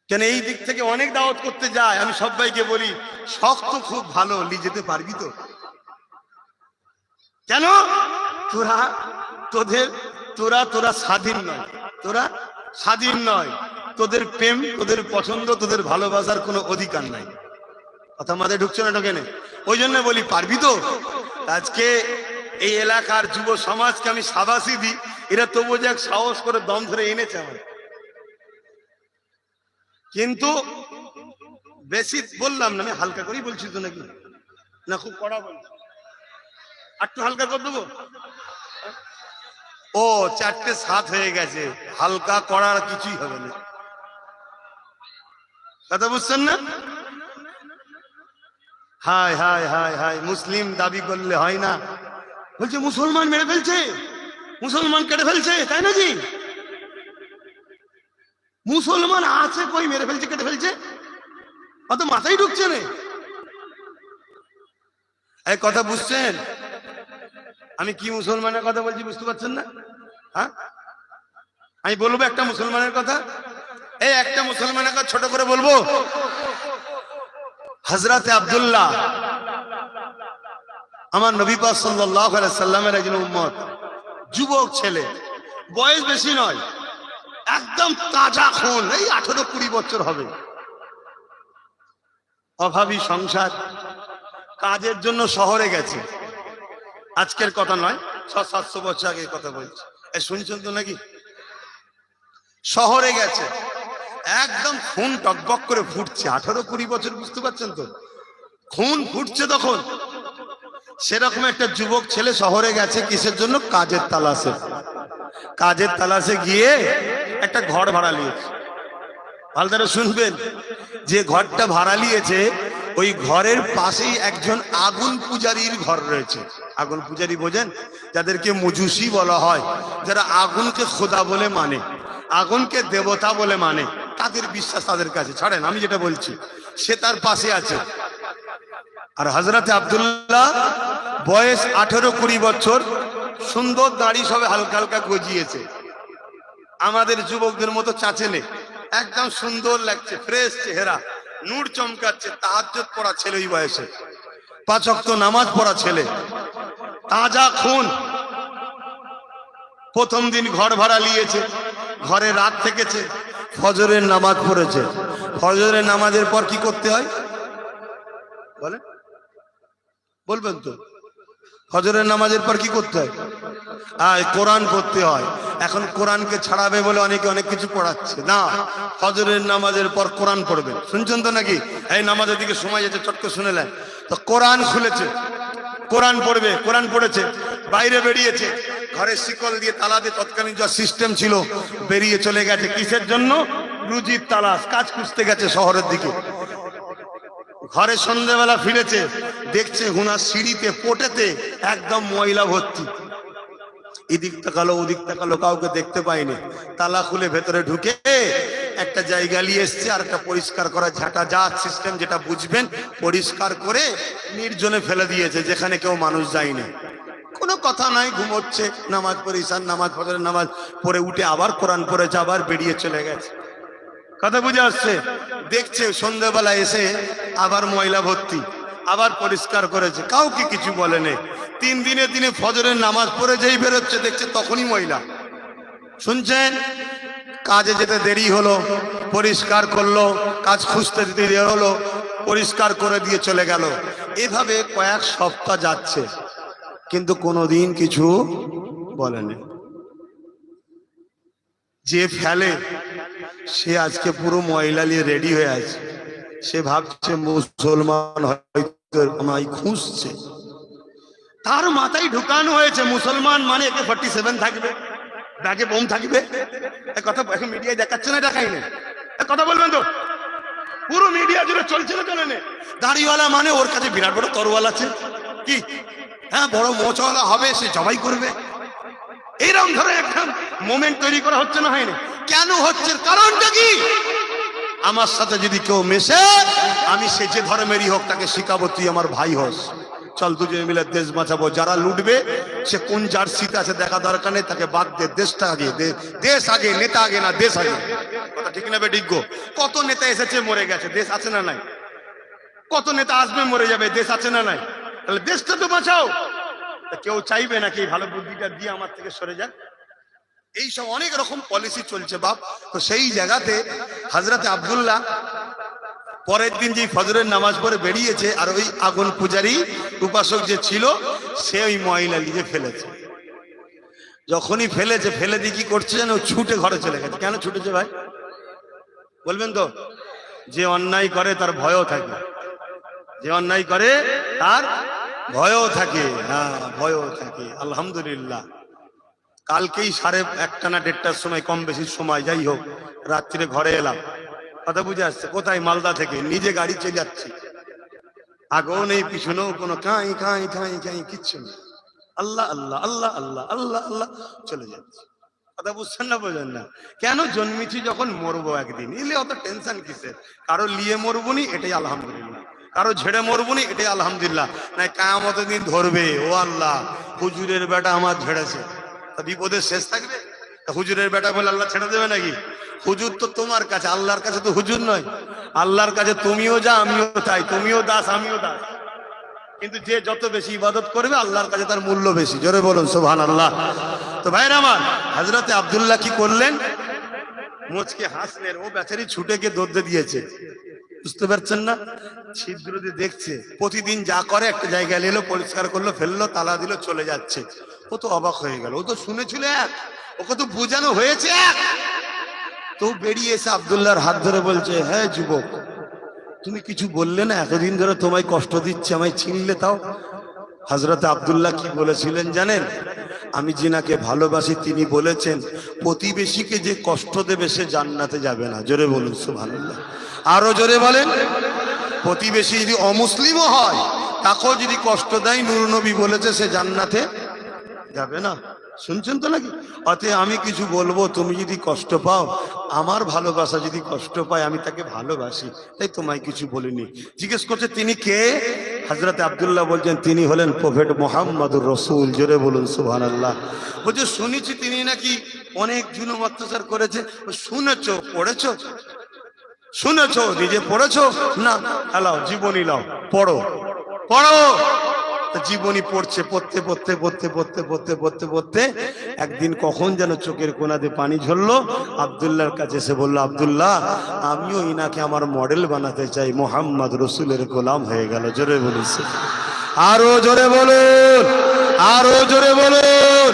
কেন এই দিক থেকে অনেক দাওয়াত করতে যায়, আমি সবাইকে বলি শক্ত খুব ভালো, নিয়ে যেতে পারবি তো? কেন তোরা তোরা স্বাধীন নয়, তোরা স্বাধীন নয়, তোদের প্রেম, তোদের পছন্দ, তোদের ভালোবাসার কোনো অধিকার নাই। কথা মাথায় ঢুকছে না, ঢোকে না? ওই জন্য বলি পারবি তো? আজকে এই এলাকার যুব সমাজকে আমি সাবাসি দিই, এরা তবু যে এক সাহস করে দম ধরে এনেছে আমার। কিন্তু বেশি বললাম না, আমি হালকা করেই বলছি তো, নাকি না খুব কড়া বলছি? একটু হালকা করে দেবো। ও 4:07 হয়ে গেছে, হালকা করার কিছুই হবে না। কথা বুঝছেন না? হায় হায় হায় হায়, মুসলিম দাবি করলে হয় না, বলছে মুসলমান মেরে ফেলছে, মুসলমান কেটে ফেলছে, তাই নাকি? মুসলমান আছে কই, মেরে ফেলছে, কেটে ফেলছে? অত মাথায় ঢুকছে না। এই কথা বুঝছেন? আমি কি মুসলমানের কথা বলছি বুঝতে পারছেন না? হ্যাঁ, আমি বলবো একটা মুসলমানের কথা, এই একটা মুসলমানের কথা ছোট করে বলবো। হযরত আব্দুল্লাহ, আমার নবী পাক সাল্লাল্লাহু আলাইহি সাল্লামের একজন উম্মত, যুবক ছেলে, বয়স বেশি নয়, একদম তাজা খুন, এই 18-20 বছর হবে। অভাবী সংসার, কাজের জন্য শহরে গেছে। আজকের কথা নয়, 600-700 বছর আগের কথা বলছি। শুনছেন তো নাকি? শহরে গেছে, একদম খুন টকবক করে ফুটছে, 18-20 বছর, বুঝতে পারছেন তো? খুন ফুটছে তখন। সেরকম একটা যুবক ছেলে শহরে গেছে, কিসের জন্য? কাজের তালাশে। কাজের তালাশে গিয়ে একটা ঘর ভাড়া নিয়েছে। ভালো করে শুনবেন, যে ঘরটা ভাড়া নিয়েছে ওই ঘরের পাশেই একজন আগুন পূজারীর ঘর রয়েছে। আগুন পূজারী বোঝেন? যাদেরকে মজুসি বলা হয়, যারা আগুনকে খোদা বলে মানে, আগুনকে দেবতা বলে মানে, তাদের বিশ্বাস তাদের কাছে। ছাড়েন, আমি যেটা বলছি, সে তার পাশে আছে। আর হযরত আব্দুল্লাহ বয়স 18-20 বছর, সুন্দর দাড়ি, সবে হালকা হালকা গজিয়েছে, আমাদের যুবকদের মতো চাচেলে, একদম সুন্দর লাগছে, ফ্রেশ চেহারা, নূর চমকাচ্ছে। তাহাজ্জুদ পড়া ছেলে ওই বয়সে, 5 ওয়াক্ত নামাজ পড়া ছেলে, তাজা খুন। প্রথম দিন ঘর ভাড়া নিয়েছে, ঘরে রাত থেকেছে, ফজরের নামাজ পড়েছে। ফজরের নামাজের পর কি করতে হয় বলে? বলবেন তো? ফজরের নামাজের পর কি করতে হয়? কোরআন পড়তে হয়। এখন কোরআনকে ছাড়াবে বলে অনেকে অনেক কিছু পড়াচ্ছে না। ফজরের নামাজের পর কোরআন পড়বেন। শুনছেন তো নাকি? এই নামাজের দিকে সময় যেতে চটকে শুনেলেন তো, কোরআন খুলেছে, কোরআন পড়বে। কোরআন পড়েছে, বাইরে বেরিয়েছে, ঘরের শিকল দিয়ে তালা দিয়ে, তৎকালীন যা সিস্টেম ছিল, বেরিয়ে চলে গেছে। কিসের জন্য? রুজির তালাশ, কাজ খুঁজতে গেছে শহরের দিকে। ঘরে সন্ধ্যেবেলা ফিরেছে, দেখছে হুনার সিঁড়িতে, পোটেতে একদম ময়লা ভর্তি। এদিক তাকালো, ওদিক তাকালো, কাউকে দেখতে পায়নি। তালা খুলে ভেতরে ঢুকে একটা জায়গা নিয়ে এসছে, আর একটা পরিষ্কার করা ঝাঁটা, যা সিস্টেম যেটা বুঝবেন, পরিষ্কার করে নির্জনে ফেলে দিয়েছে, যেখানে কেউ মানুষ যায়নি। কোনো কথা নাই, ঘুমোচ্ছে। নামাজ পড়ে, ঈশার নামাজ, ফজরের নামাজ পড়ে উঠে আবার কোরআন পড়েছে, আবার বেরিয়ে চলে গেছে। কথা বুঝে আসছে? দেখছে সন্ধ্যাবেলা এসে আবার ময়লা ভর্তি, আবার পরিষ্কার করেছে, কাউকে কিছু বলেনি। 3 দিনে ফজরের নামাজ পড়ে যেই বেরোচ্ছে, দেখছে তখনই ময়লা। শুনছেন? কাজে যেতে দেরি হলো, পরিষ্কার করলো, কাজ খুঁজতে দেরি হলো, পরিষ্কার করে দিয়ে চলে গেল। এভাবে কয়েক সপ্তাহ যাচ্ছে, কিন্তু কোনোদিন কিছু বলেনি। যে ফেলে সে আজকে পুরো ময়লা নিয়ে রেডি হয়ে আছে। সে ভাবছে মুসলমান হয়তো আমায় খুঁজছে। তার মাথায় ঢুকানো হয়েছে মুসলমান মানে একে 47 থাকবে, ব্যাগে বোম থাকবে। কথা এখন মিডিয়ায় দেখাচ্ছে না, দেখাই না, কথা বলবেন তো? পুরো মিডিয়া জুড়ে চলছে না, চলে না? দাড়িওয়ালা মানে ওর কাছে বিরাট বড় তরোয়াল আছে, কি হ্যাঁ বড় মোচওয়ালা হবে, সে জবাই করবে। এইরকম ধরে একটা মোমেন্ট তৈরি করা হচ্ছে না, হয়নি? কেন হচ্ছে? কারণটা কি? আমার সাথে যদি কেউ মেশে, আমি সে যে ধর্মেরই হোক তাকে শিখাবো তুই আমার ভাই হোস, চল দুজনে মিলে দেশ বাঁচাবো। যারা লুটবে সে কোন জার্সিতে আছে দেখা দরকার নেই, তাকে বাদ দে, দেশটা আগে, দেশ আগে, নেতা আগে না দেশ আগে। কথা ঠিক না বেঠিক গো? কত নেতা এসেছে মরে গেছে, দেশ আছে না নাই? কত নেতা আসবে মরে যাবে, দেশ আছে না নাই? তাহলে দেশটা তো বাঁচাও। কেউ চাইবে নাকি ভালো বুদ্ধিটা দিয়ে আমার থেকে সরে যাক? এইসব অনেক রকম পলিসি চলছে বাপ। তো সেই জায়গাতে হযরত আব্দুল্লাহ পরের দিন যে ফজরের নামাজ পড়ে বেরিয়েছে, আর ওই আগুন পূজারী উপাসক যে ছিল সে ওই ময়লা লিয়ে ফেলেছে। যখনই ফেলেছে, ফেলে দিয়ে কি করছে যেন, ছুটে ঘরে চলে গেছে। কেন ছুটেছে ভাই বলবেন তো? যে অন্যায় করে তার ভয়ও থাকে, যে অন্যায় করে তার ভয়ও থাকে। হ্যাঁ, ভয়ও থাকে। আলহামদুলিল্লাহ কালকেই 1:30 না 1:30টার সময়, কম বেশি সময় যাই হোক, রাত্রিরে ঘরে এলাম। কথা বুঝে আসছে? কোথায়? মালদা থেকে। নিজে গাড়ি চলে যাচ্ছি, আগেও নেই পিছনেও কোনো কাঁই কাঁই কাঁই কাঁই কিচ্ছু নেই। আল্লাহ আল্লাহ আল্লাহ আল্লাহ আল্লাহ আল্লাহ চলে যাচ্ছে। কথা বুঝছেন না? বোঝেন না? কেন? জন্মেছি যখন, মরবো একদিন, এলে অত টেনশন কিসের? কারো লিয়ে মরবুনি, এটাই আলহামদুলিল্লাহ। কারো ঝেড়ে মরবুনি, এটাই আলহামদুলিল্লাহ। নাই কিয়ামতের দিন ধরবে, ও আল্লাহ হুজুরের বেটা আমার ঝেড়েছে, তা বিপদের শেষ থাকবে? হুজুরের বেটা বলে আল্লাহ ছেড়ে দেবে নাকি? হুজুর তো তোমার কাছে, আল্লাহর কাছে তো হুজুর নয়। আল্লাহর কাছে তুমিও যা, আমিও তাই, তুমিও দাস, আমিও দাস। কিন্তু যে যত বেশি ইবাদত করবে আল্লাহর কাছে তার মূল্য বেশি। জোরে বলুন সুবহানাল্লাহ। তো ভাইরা আমার, হযরতে আব্দুল্লাহ কি করলেন? মুচকে হাসলেন। ও বেচারি ছুটে গিয়ে দৌড়ে দিয়েছে। বুঝতে পারছেন না? ছিদ্র দিয়ে দেখছে, প্রতিদিন যা করে একটা জায়গায় এলো, পরিষ্কার করলো, ফেললো, তালা দিল, চলে যাচ্ছে। ও তো অবাক হয়ে গেল। ও তো শুনেছিল এক, ওকে তো বোঝানো হয়েছে এক। তো বেরিয়ে এসে আব্দুল্লাহর হাত ধরে বলছে, হ্যাঁ যুবক, তুমি কিছু বললে না, এতদিন ধরে তোমায় কষ্ট দিচ্ছে, আমায় চিনলে তাও? হযরত আব্দুল্লাহ কি বলেছিলেন জানেন? আমি জিনাকে ভালোবাসি, তিনি বলেছেন প্রতিবেশীকে যে কষ্ট দেবে সে জান্নাতে যাবে না। জোরে বলুন সুবহানাল্লাহ। আরো জোরে বলেন। প্রতিবেশী যদি অমুসলিমও হয়, তাকেও যদি কষ্ট দেয়, নূর নবী বলেছে সে জান্নাতে যাবে না। শুনছেন তো নাকি? অতএব আমি কিছু বলবো, তুমি যদি কষ্ট পাও, আমার ভালোবাসা যদি কষ্ট পায়, আমি তাকে ভালোবাসি, তাই তোমায় কিছু বলিনি। জিজ্ঞেস করছে তিনি কে? হযরত আব্দুল্লাহ বলছেন তিনি হলেন প্রফেট মুহাম্মদুর রাসূল। জোরে বলুন সুবহানাল্লাহ। বলছে শুনেছি তিনি নাকি অনেক জুলুম অত্যাচার করেছে। শুনেছো? পড়েছো? শুনেছো? নিজে পড়েছো? না, এলাও জীবনী লাও, পড়ো পড়ো। জীবনী পড়ছে, পড়তে পড়তে পড়তে পড়তে পড়তে পড়তে পড়তে একদিন কখন যেন চোখের কোনাতে পানি ঝরলো। আব্দুল্লাহর কাছে এসে বললো, আব্দুল্লাহ আমিও ইনাকে আমার মডেল বানাতে চাই। মুহাম্মদ রসুলের গোলাম হয়ে গেল। জোরে বলেছে, আরো জোরে বলুন, আরো জোরে বলুন।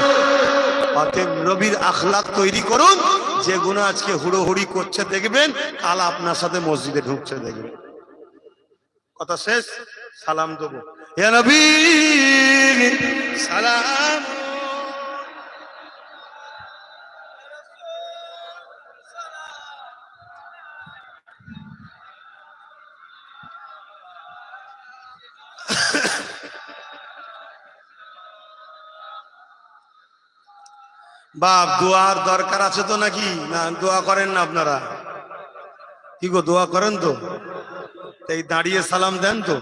অতএব নবীর আখলাক তৈরি করুন। যে গুনাহ আজকে হুড়োহুড়ি করছে দেখবেন কাল আপনার সাথে মসজিদে ঢুকছে দেখবেন। কথা শেষ। সালাম দেবো, ইয়া নবী সালাম। বাপ দোয়ার দরকার আছে তো নাকি? না দোয়া করেন না আপনারা? কি গো, দোয়া করেন তো? এই দাঁড়িয়ে সালাম দেন তো?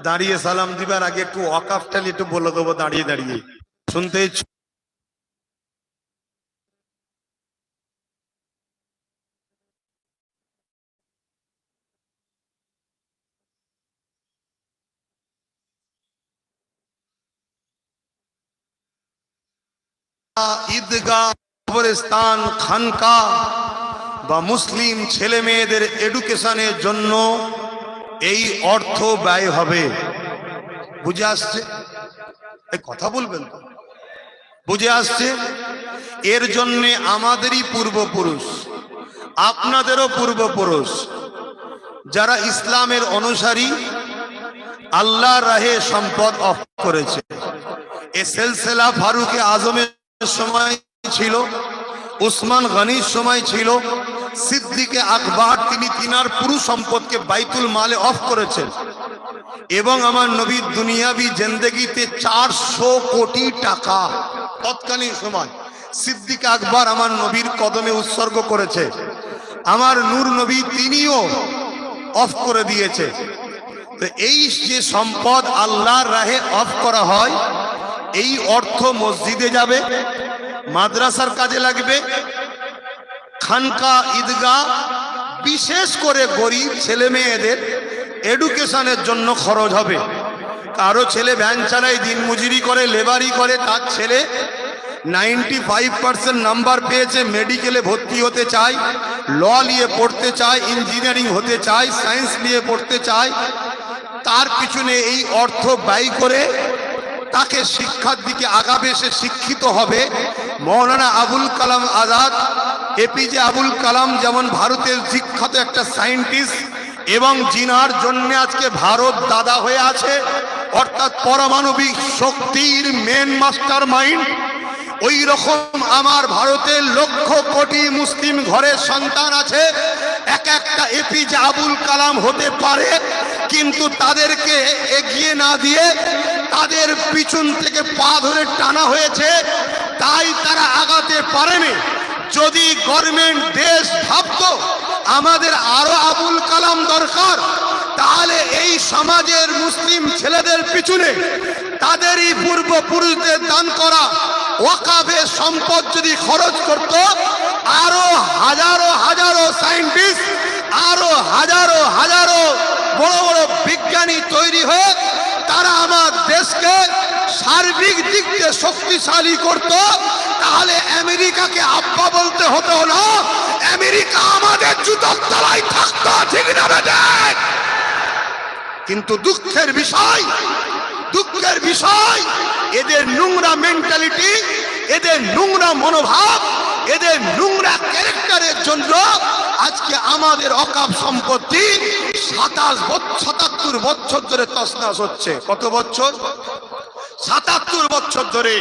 দাঁড়িয়ে সালাম দিবার আগে একটু ওয়াকাফটা একটু বলে দেবো, দাঁড়িয়ে দাঁড়িয়ে শুনতে। ঈদগাহ, কবরস্থান, খানকা, বা মুসলিম ছেলে মেয়েদের এডুকেশনের জন্য এই অর্থ ব্যয় হবে। বুঝে আসছে? এই কথা বলবেন তো? বুঝে আসছে? এর জন্য আমাদেরই পূর্বপুরুষ, আপনাদেরও পূর্বপুরুষ যারা ইসলামের অনুসারী আল্লাহর রাহে সম্পদ অফ করেছে। এ সিলসিলা ফারুকে আজমের সময় ছিল, উসমান গনির সময় ছিল, সিদ্দিকে আকবর তিনি তিনার পুরো সম্পদকে বাইতুল মালে অফ করেছেন। এবং আমার নবীর দুনিয়াবি জিন্দেগিতে 400 কোটি টাকা তৎকালীন সময় সিদ্দিক আকবর আমার নবীর কদমে উৎসর্গ করেছে। আমার নূর নবী তিনিও অফ করে দিয়েছে। তো এই যে সম্পদ আল্লাহর রাহে অফ করা হয়, এই অর্থ মসজিদে যাবে, মাদ্রাসার কাজে লাগবে, খানকা ঈদগাহ, বিশেষ করে গরিব ছেলে মেয়েদের এডুকেশনের জন্য খরচ হবে। কারো ছেলে ভ্যান চালায়, দিন মজুরি করে, লেবারি করে, তার ছেলে 95% নাম্বার পেয়েছে, মেডিকেলে ভর্তি হতে চায়, ল নিয়ে পড়তে চায়, ইঞ্জিনিয়ারিং হতে চায়, সায়েন্স নিয়ে পড়তে চায়, তার পিছনে এই অর্থ ব্যয় করে তাকে শিক্ষার দিকে আগাবে, সে শিক্ষিত হবে। মৌলানা আবুল কালাম আজাদ, এপিজে আবুল কালাম যেমন ভারতের বিখ্যাত একটা সায়েন্টিস্ট এবং জিনার জন্য আজকে ভারত দাদা হয়ে আছে, অর্থাৎ পারমাণবিক শক্তির মেন মাস্টার মাইন্ড, ওই রকম আমার ভারতের লক্ষ কোটি মুসলিম ঘরের সন্তান আছে। এক একটা এপিজে আবুল কালাম হতে পারে, কিন্তু তাদেরকে এগিয়ে না দিয়ে তাদের পিছন থেকে পা ধরে টানা হয়েছে, তাই তারা আগাতে পারেনি। যদি গভর্নমেন্ট দেশ ভাবতো আমাদের আরো আবুল কালাম দরকার, তাহলে এই সমাজের মুসলিম ছেলেদের পিছনে তাদেরই পূর্বপুরুষদের দান করা ওয়াকাফের সম্পদ যদি খরচ করত, আরো হাজারো হাজারো সায়েন্টিস্ট, আরো হাজারো হাজারো বড় বড় বিজ্ঞানী তৈরি হয়ে তারা আমার দেশকে সার্বিক দিক দিয়ে শক্তিশালী করত, তাহলে আমেরিকাকে আব্বা বলতে হতো না, আমেরিকা আমাদের জুতোর তলায় থাকতো। ঠিক না বেঠিক? কিন্তু দুঃখের বিষয় এদের নোংরা মেন্টালিটি, এদের নোংরা মনোভাব, এদের নোংরা ক্যারেক্টারের জন্য আজকে আমাদের অকাপ সম্পত্তি 77 বছর ধরে তছনছ হচ্ছে। কত বছর? 77 বছর ধরে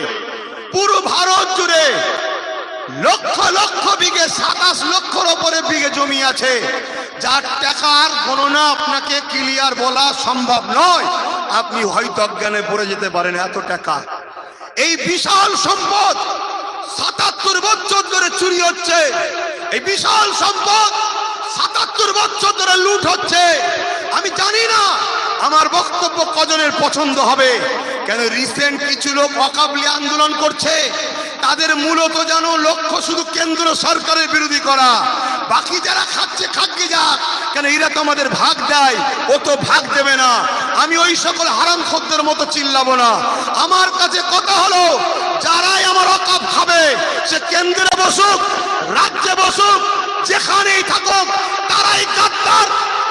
পুরো ভারত জুড়ে লক্ষ লক্ষ বিঘে, 27 লক্ষর উপরে বিঘে জমি আছে, যার টাকার গণনা আপনাকে ক্লিয়ার বলা সম্ভব নয়। আপনি হয়তো অজ্ঞানে পড়ে যেতে পারেন, এত টাকা। এই বিশাল সম্পদ 77 বছর ধরে চুরি হচ্ছে, এই বিশাল সম্পদ 77 বছর ধরে লুট হচ্ছে। আমি জানি না আমার বক্তব্য কজনের পছন্দ হবে, কেন রিসেন্ট কিছু লোক ওয়াকাফ আন্দোলন করছে, তাদের মূলত যেন লক্ষ্য শুধু কেন্দ্র সরকারের বিরোধী করা। বাকি যারা খাচ্ছে খাকি যাক, কেন এরা তো আমাদের ভাগ দেয়, ও তো ভাগ দেবে না। আমি ওই সকল হারামখোরদের মতো চিল্লাবো না। আমার কাছে কথা হলো, যারাই আমার ওয়াকাফ খাবে, সে কেন্দ্রে বসুক, রাজ্যে বসুক, যেখানেই থাকুক, তারাই গাদ্দার,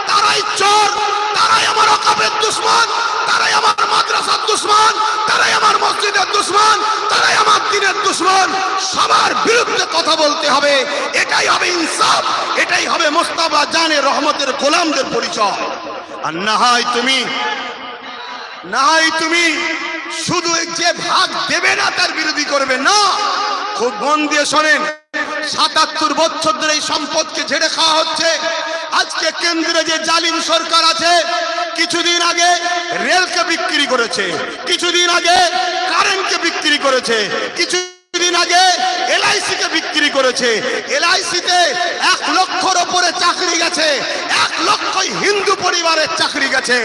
তারাই চোর, তারাই আমার ওয়াকাফের দুশমন, তারাই আমার মাদ্রাসার দুশমন, তারাই আমার মসজিদের দুশমন, তারাই আমার দ্বীনের দুশমন। সবার বিরুদ্ধে কথা বলতে হবে, এটাই হবে ইনসাফ, এটাই হবে মোস্তফা জানে রহমতের গোলামদের পরিচয়। আর না হয় তুমি শুধু যে ভাগ দেবে না তার বিরোধী করবে না। খুব মন দিয়ে শোনেন, 77 বছর ধরে এই সম্পদকে ঝেড়ে খাওয়া হচ্ছে। আজকে কেন্দ্রে যে জালিম সরকার আছে, কিছুদিন আগে রেলকে বিক্রি করেছে, কিছুদিন আগে কারেন্টকে বিক্রি করেছে, কিছুদিন আগে LIC কে বিক্রি করেছে। LIC-তে 1 লক্ষর উপরে চাকরি গেছে, 1 লক্ষ হিন্দু পরিবারের চাকরি গেছে।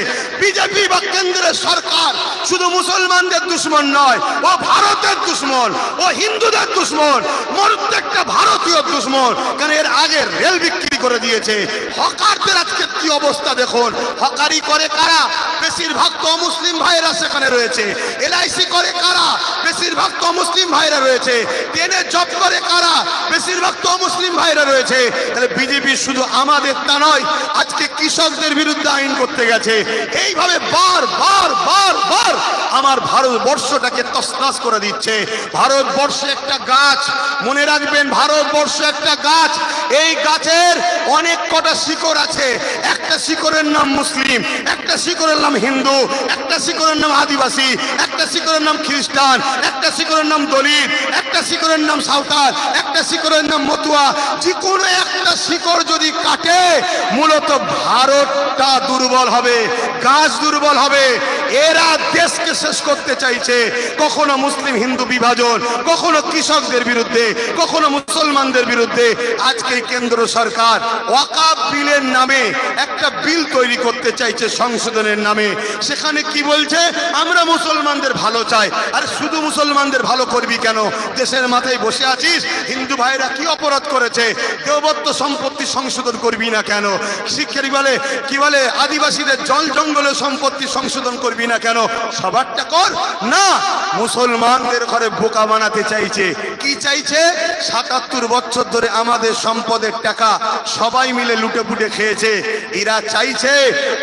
বিজেপি বা কেন্দ্রের সরকার শুধু মুসলমানদের দুশমন নয়, ও ভারতের দুশমন, ও হিন্দুদের দুশমন, প্রত্যেকটা ভারতীয় দুশমন। কারণ এর আগে রেল বিক্রি করে দিয়েছে। হকারদের আজকে কি অবস্থা দেখুন। হকারি করে কারা? বেশিরভাগ তো মুসলিম ভাইরা সেখানে রয়েছে। LIC করে কারা? বেশিরভাগ তো মুসলিম ভাইরা রয়েছে। ট্রেনে জব করে কারা? বেশিরভাগ তো মুসলিম ভাইরা রয়েছে। তাহলে বিজেপি শুধু আমাদের তা নয়, আজকে কৃষকদের বিরুদ্ধে আইন করতে গেছে। এইভাবে বার বার বার বার আমার ভারতবর্ষটাকে তছনছ করে দিচ্ছে। ভারতবর্ষ একটা গাছ, মনে রাখবেন, ভারতবর্ষ একটা গাছ। এই গাছের অনেক কটা শিকড় আছে। একটা শিকড়ের নাম মুসলিম, একটা শিকড়ের নাম হিন্দু, একটা শিকড়ের নাম আদিবাসী, একটা শিকড়ের নাম খ্রিস্টান, একটা শিকড়ের নাম দলিত, একটা শিকড়ের নাম সাঁওতাল, একটা শিকড়ের নাম মতুয়া। যে কোনো একটা শিকড় যদি কাটে, মূলত ভারতটা দুর্বল হবে, গাছ দুর্বল হবে। এরা দেশকে শেষ করতে চাইছে। কখনো মুসলিম হিন্দু বিভাজন, কখনো কৃষকদের বিরুদ্ধে, কখনো মুসলমানদের বিরুদ্ধে। আজকে কেন্দ্র সরকার ওয়াকফ বিলের নামে একটা বিল তৈরি করতে চাইছে সংশোধনের নামে। সেখানে কি বলছে? আমরা মুসলমানদের ভালো চাই। আর শুধু মুসলমানদের ভালো করবি কেন? দেশের মাথায় বসে আছিস, হিন্দু ভাইরা কি অপরাধ করেছে? দেবত্ব সম্পত্তি সংশোধন করবি না কেন? শিক্ষারি বলে কি বলে, আদিবাসীদের জল জঙ্গলের সম্পত্তি সংশোধন করবি না কেন? সবারটা কর না। মুসলমানদের ঘরে বোকা বানাতে চাইছে। কি চাইছে? ৭৭ বছর ধরে আমাদের সম্পদের টাকা সবাই মিলে লুটে পুটে খেয়েছে। এরা চাইছে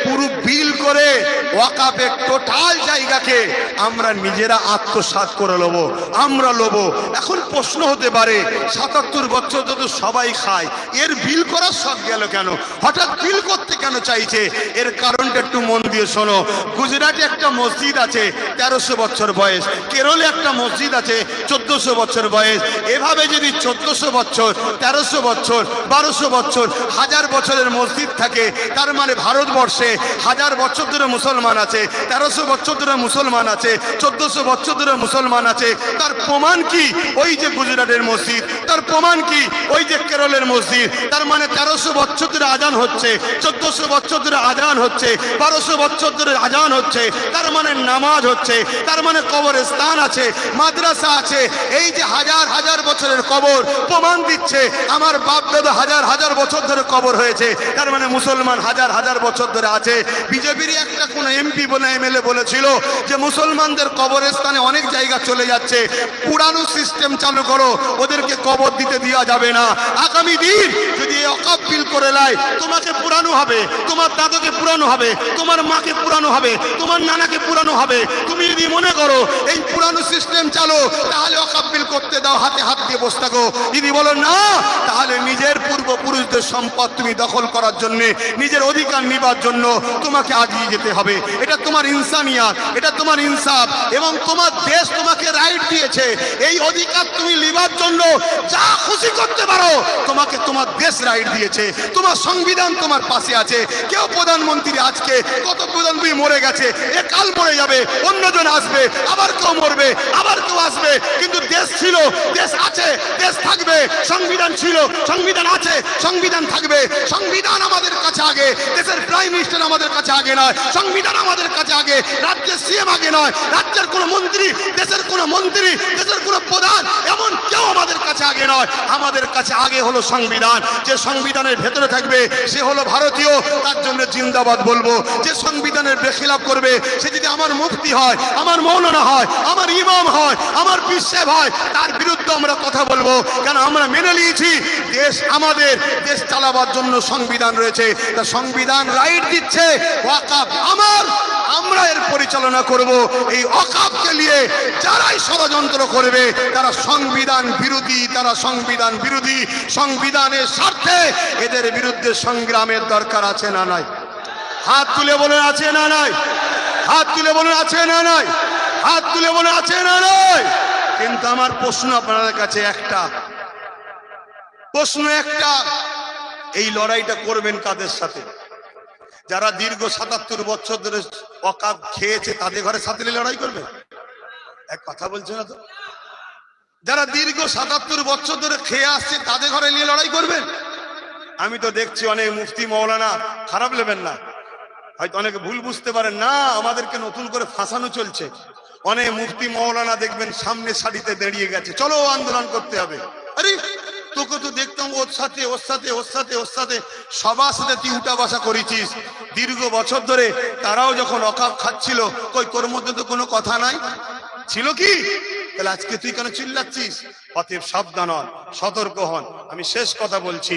পুরো বিল করে ওয়াকফের টোটাল জায়গাকে আমরা নিজেরা আত্মসাৎ করে নেবো, আমরা নেবো। এখন প্রশ্ন হতে পারে, ৭৭ বছর ধরে সবাই খায়, এর বিল করার শখ গেল কেন? হঠাৎ বিল করতে কেন চাইছে? এর কারণটা একটু মন দিয়ে শোনো। গুজরাটে একটা মসজিদ আছে ১৩০০ বছর বয়স, কেরলে একটা মসজিদ আছে ১৪০০ বছর বয়স। এভাবে যদি ১৪০০ বছর, ১৩০০ বছর, ১২০০ বছর, ১০০০ বছরের মসজিদ থাকে, তার মানে ভারতবর্ষে ১০০০ বছর ধরে মুসলমান আছে, ১৩০০ বছর ধরে মুসলমান আছে, ১৪০০ বছর ধরে মুসলমান আছে। তার প্রমাণ কি? ওই যে গুজরাটের মসজিদ। তার প্রমাণ কি? ওই যে কেরলের মসজিদ। তার মানে ১৩০০ বছর ধরে আজান হচ্ছে, ১৪০০ বছর ধরে আজান হচ্ছে, ১২০০ বছর ধরে আজান হচ্ছে। তার মানে নামাজ হচ্ছে, তার মানে কবরস্থান আছে, মাদ্রাসা আছে। এই যে হাজার হাজার বছরের কবর প্রমাণ দিচ্ছে আমার বাপ দাদা হাজার হাজার বছর ধরে কবর হয়েছে। তার মানে মুসলমান হাজার হাজার বছর ধরে আছে। বিজেপির একটা কোন এমপি বলে এমএলএ বলেছিল যে মুসলমানদের কবরস্থানে অনেক জায়গা চলে যাচ্ছে, পুরানো সিস্টেম চালু করো, ওদেরকে কবর দিতে দেওয়া যাবে না। আগামী দিন যদি ওয়াকফ বিল করে লাই, তোমাকে পুরানো হবে, তোমার দাদাকে পুরানো হবে, তোমার মাকে পুরানো হবে, তোমার নানাকে পুরানো হবে। তুমি যদি মনে করো এই পুরানো সিস্টেম চালো, তাহলে ওয়াকফ বিল করতে দাও, হাতে হাত দিয়ে বসে থাকো। যদি বলো না, তাহলে নিজের পূর্বপুরুষদের সম্পদ তুমি দখল করার জন্য, নিজের অধিকার নিবার জন্য তোমাকে আগিয়ে যেতে হবে। এটা তোমার ইনসানিয়াত, এটা তোমার ইনসাফ, এবং তোমার দেশ তোমাকে রাইট দিয়েছে। এই অধিকার তুমি নিবার জন্য যা খুশি করতে পারো, তোমাকে তোমার দেশ রাইট দিয়েছে। তোমার সংবিধান তোমার পাশে আছে। কেউ প্রধানমন্ত্রী আজকে, কত প্রধানমন্ত্রী মরে গেছে, এ কাল মরে যাবে, অন্যজন আসবে, আবার কেউ মরবে, আবার কেউ আসবে। কিন্তু দেশ ছিল, দেশ আছে, দেশ থাকবে। সংবিধান ছিল, সংবিধান আছে, সংবিধান থাকবে। সংবিধান আমাদের কাছে আগে, দেশের প্রাইম মিনিস্টার আমাদের কাছে আগে নয়, সংবিধান আমাদের কাছে আগে। রাজ্যের সিএম আগে নয়, রাজ্যের কোন মন্ত্রী, দেশের কোন মন্ত্রী, দেশের কোন প্রধান, এমন কেউ আমাদের কাছে আগে নয়। আমাদের কাছে আগে হলো সংবিধান। যে সংবিধানের ভেতরে থাকবে সে হলো ভারতীয়, তার জন্য জিন্দাবাদ বলবো। যে সংবিধানের বেখিলাফ করবে, সে যদি আমার মুফতি হয়, আমার মৌলানা হয়, আমার ইমাম হয়, আমার পীর সাহেব হয়, তার বিরুদ্ধে আমরা কথা বলবো। কেন? আমরা মেনে নিয়েছি দেশ আমাদের, দেশ চালাবার জন্য সংবিধান রয়েছে। তা সংবিধান রাইট দিচ্ছে, ওয়াকফ আমার, আমরা এর পরিচালনা করব। এই ওয়াকফকে নিয়ে যারাই ষড়যন্ত্র করবে তারা সংবিধান বিরোধী, তারা সংবিধান বিরোধী। সংবিধানের স্বার্থে এদের বিরুদ্ধে সংগ্রামের দরকার আছে না নাই? হাত তুলে বলে আছে না নাই? হাত তুলে বলে আছে না নাই? হাত তুলে বলে আছে না নাই? কিন্তু আমার প্রশ্ন আপনাদের কাছে একটা, প্রশ্ন একটা, এই লড়াইটা করবেন কাদের সাথে? যারা দীর্ঘ ৭৭ বছর ধরে ওয়াকফ খেয়েছে তাদের ঘরে সাথে লড়াই করবে? এক কথা বলছে না তো? যারা দীর্ঘ ৭৭ বছর ধরে খেয়ে আসছে তাদের ঘরে নিয়ে লড়াই করবেন? আমি তো দেখছি অনেক মুফতি মৌলানা, খারাপ নেবেন না, হয়তো অনেকে ভুল বুঝতে পারেন না, আমাদেরকে নতুন করে ফাঁসানো চলছে। অনেক মুফতি মৌলানা দেখবেন সামনে সারিতে দাঁড়িয়ে গেছে, চলো আন্দোলন করতে হবে। আরে তোকে তো দেখতাম ওর সাথে ওর সাথে ওর সাথে ওর সাথে সবার সাথে তুই উঠা বসা করেছিস দীর্ঘ বছর ধরে। তারাও যখন ওয়াকফ খাচ্ছিল, কই তোর মধ্যে তো কোনো কথা নাই ছিল কি? তাহলে আজকে তুই কেন চিল্লাচ্ছিস? অতএব সাবধান হন, সতর্ক হন। আমি শেষ কথা বলছি,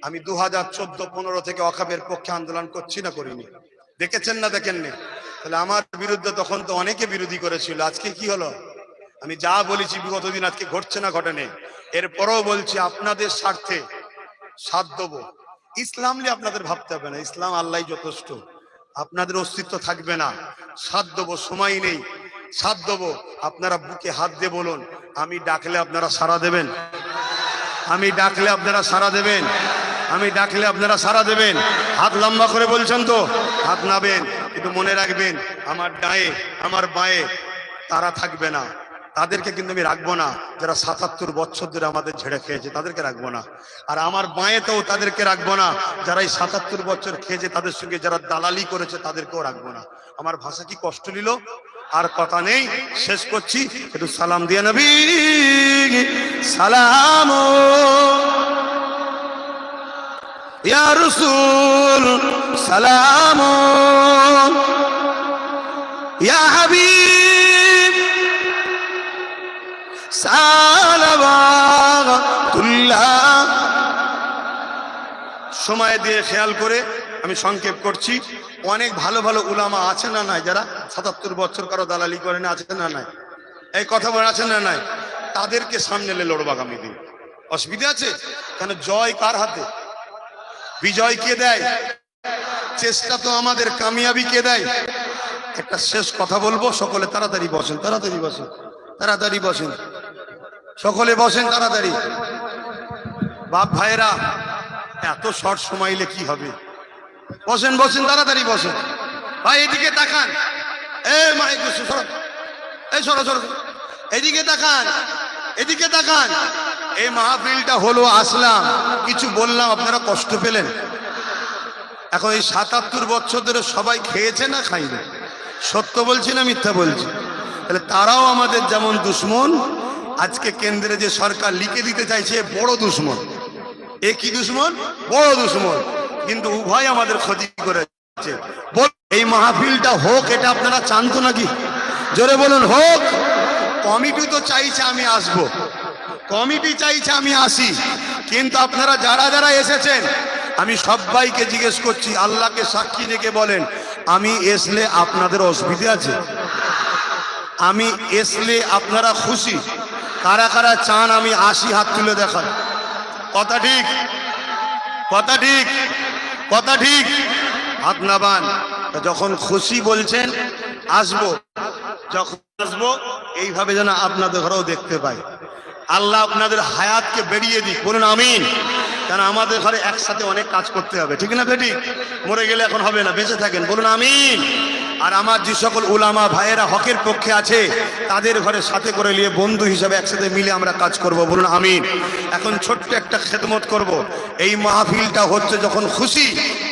আমি 2014-15 থেকে ওয়াকফের পক্ষে আন্দোলন করছি না করিনি? দেখেছেন না দেখেননি? তাহলে আমার বিরুদ্ধে তখন তো অনেকে বিরোধী করেছিল। আজকে কি হলো? আমি যা বলেছি বিগত দিন আজকে ঘটছে না ঘটেনি। এরপরও বলছি আপনাদের স্বার্থে সাথ দেবো। ইসলাম নিয়ে আপনাদের ভাবতে হবে না, ইসলাম আল্লাহ যথেষ্ট। আপনাদের অস্তিত্ব থাকবে না, সাথ দেবো, সময় নেই, সাথ দেবো। আপনারা বুকে হাত দিয়ে বলুন, আমি ডাকলে আপনারা সাড়া দেবেন? আমি ডাকলে আপনারা সাড়া দেবেন? আমি ডাকলে আপনারা সাড়া দেবেন? হাত লম্বা করে বলছেন তো? হাত নাবেন। কিন্তু মনে রাখবেন, আমার ডায়ে আমার বাঁয়ে তারা থাকবে না, তাদেরকে কিন্তু আমি রাখবো না। যারা 77 বছর ধরে আমাদের ঝেড়ে খেয়েছে তাদেরকে রাখবো না। আর আমার বাঁয়েতেও তাদেরকে রাখবো না যারা এই 77 বছর খেয়েছে, তাদের সঙ্গে যারা দালালি করেছে তাদেরকেও রাখবো না। আমার ভাষা কি কষ্ট নিল? আর কথা নেই, শেষ করছি। একটু সালাম দিয়ে নবী সালাম ইয়া রাসূল, সালাম ইয়া হাবিব, সালাওয়াতুল্লাহ। সময় দিয়ে খেয়াল করে আমি সংক্ষেপ করছি। অনেক ভালো ভালো উলামা আছে না নাই, যারা 77 বছর কারো দালালি করে না, আছে না নাই? এই কথা বলে আছে না নাই? তাদেরকে সামনে এলে লড়ব আগামী দিন। অসুবিধা আছে? কেন? জয় কার হাতে? বিজয় কে দেয়? চেষ্টা তো আমাদের, কামিয়াবি কে দেয়? একটা শেষ কথা বলবো, সকলে তাড়াতাড়ি বসেন, তাড়াতাড়ি বসেন, তাড়াতাড়ি বসেন, সকলে বসেন তাড়াতাড়ি। বাপ ভাইরা, এত শর্ট সময় এলে কি হবে? বসেন বসেন, তাড়াতাড়ি বসেন। ভাই এদিকে তাকান, এই সরো সরো, এদিকে তাকান, এদিকে তাকান। এই মাহফিলটা হলো, আসলাম, কিছু বললাম, আপনারা কষ্ট পেলেন। এখন এই 77 বছর ধরে সবাই খেয়েছে না খাইনি? সত্য বলছি না মিথ্যা বলছি? তাহলে তারাও আমাদের যেমন দুশ্মন, আজকে কেন্দ্রে যে সরকার লিখে দিতে চাইছে বড় দুশ্মন। এ কি দুশ্মন? বড় দুশ্মন। কিন্তু উভয় আমাদের ক্ষতি করেছে। এই মাহফিলটা হোক, এটা আপনারা চান তো নাকি? জোরে বলুন, হোক। কমিটি তো চাইছে আমি আসব, কমিটি চাইছে আমি আসি, কিন্তু আপনারা যারা যারা এসেছেন আমি সবাইকে জিজ্ঞেস করছি, আল্লাহকে সাক্ষী রেখে বলেন, আমি এসলে আপনাদের অসুবিধা আছে? আমি এসলে আপনারা খুশি? কারা কারা চান আমি আসি? হাত তুলে দেখান। কথা ঠিক? কথা ঠিক? কথা ঠিক? হাত নাবান। যখন খুশি বলছেন আসবো, যখন আসবো এইভাবে যেন আপনাদের ঘরেও দেখতে পাই। আল্লাহ আপনাদের হায়াতকে বেরিয়ে দিক, বলুন আমিন। কেন আমাদের ঘরে একসাথে অনেক কাজ করতে হবে, ঠিক না বেটি? মরে গেলে এখন হবে না, বেঁচে থাকেন, বলুন আমিন। আর আমার যে সকল উলামা ভাইয়েরা হকের পক্ষে আছে, তাদের ঘরে সাথে করে নিয়ে বন্ধু হিসাবে একসাথে মিলে আমরা কাজ করব, বলুন আমিন। এখন ছোট্ট একটা খেদমত করব। এই মাহফিলটা হচ্ছে যখন খুশি,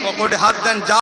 পকেটে হাত দেন, যা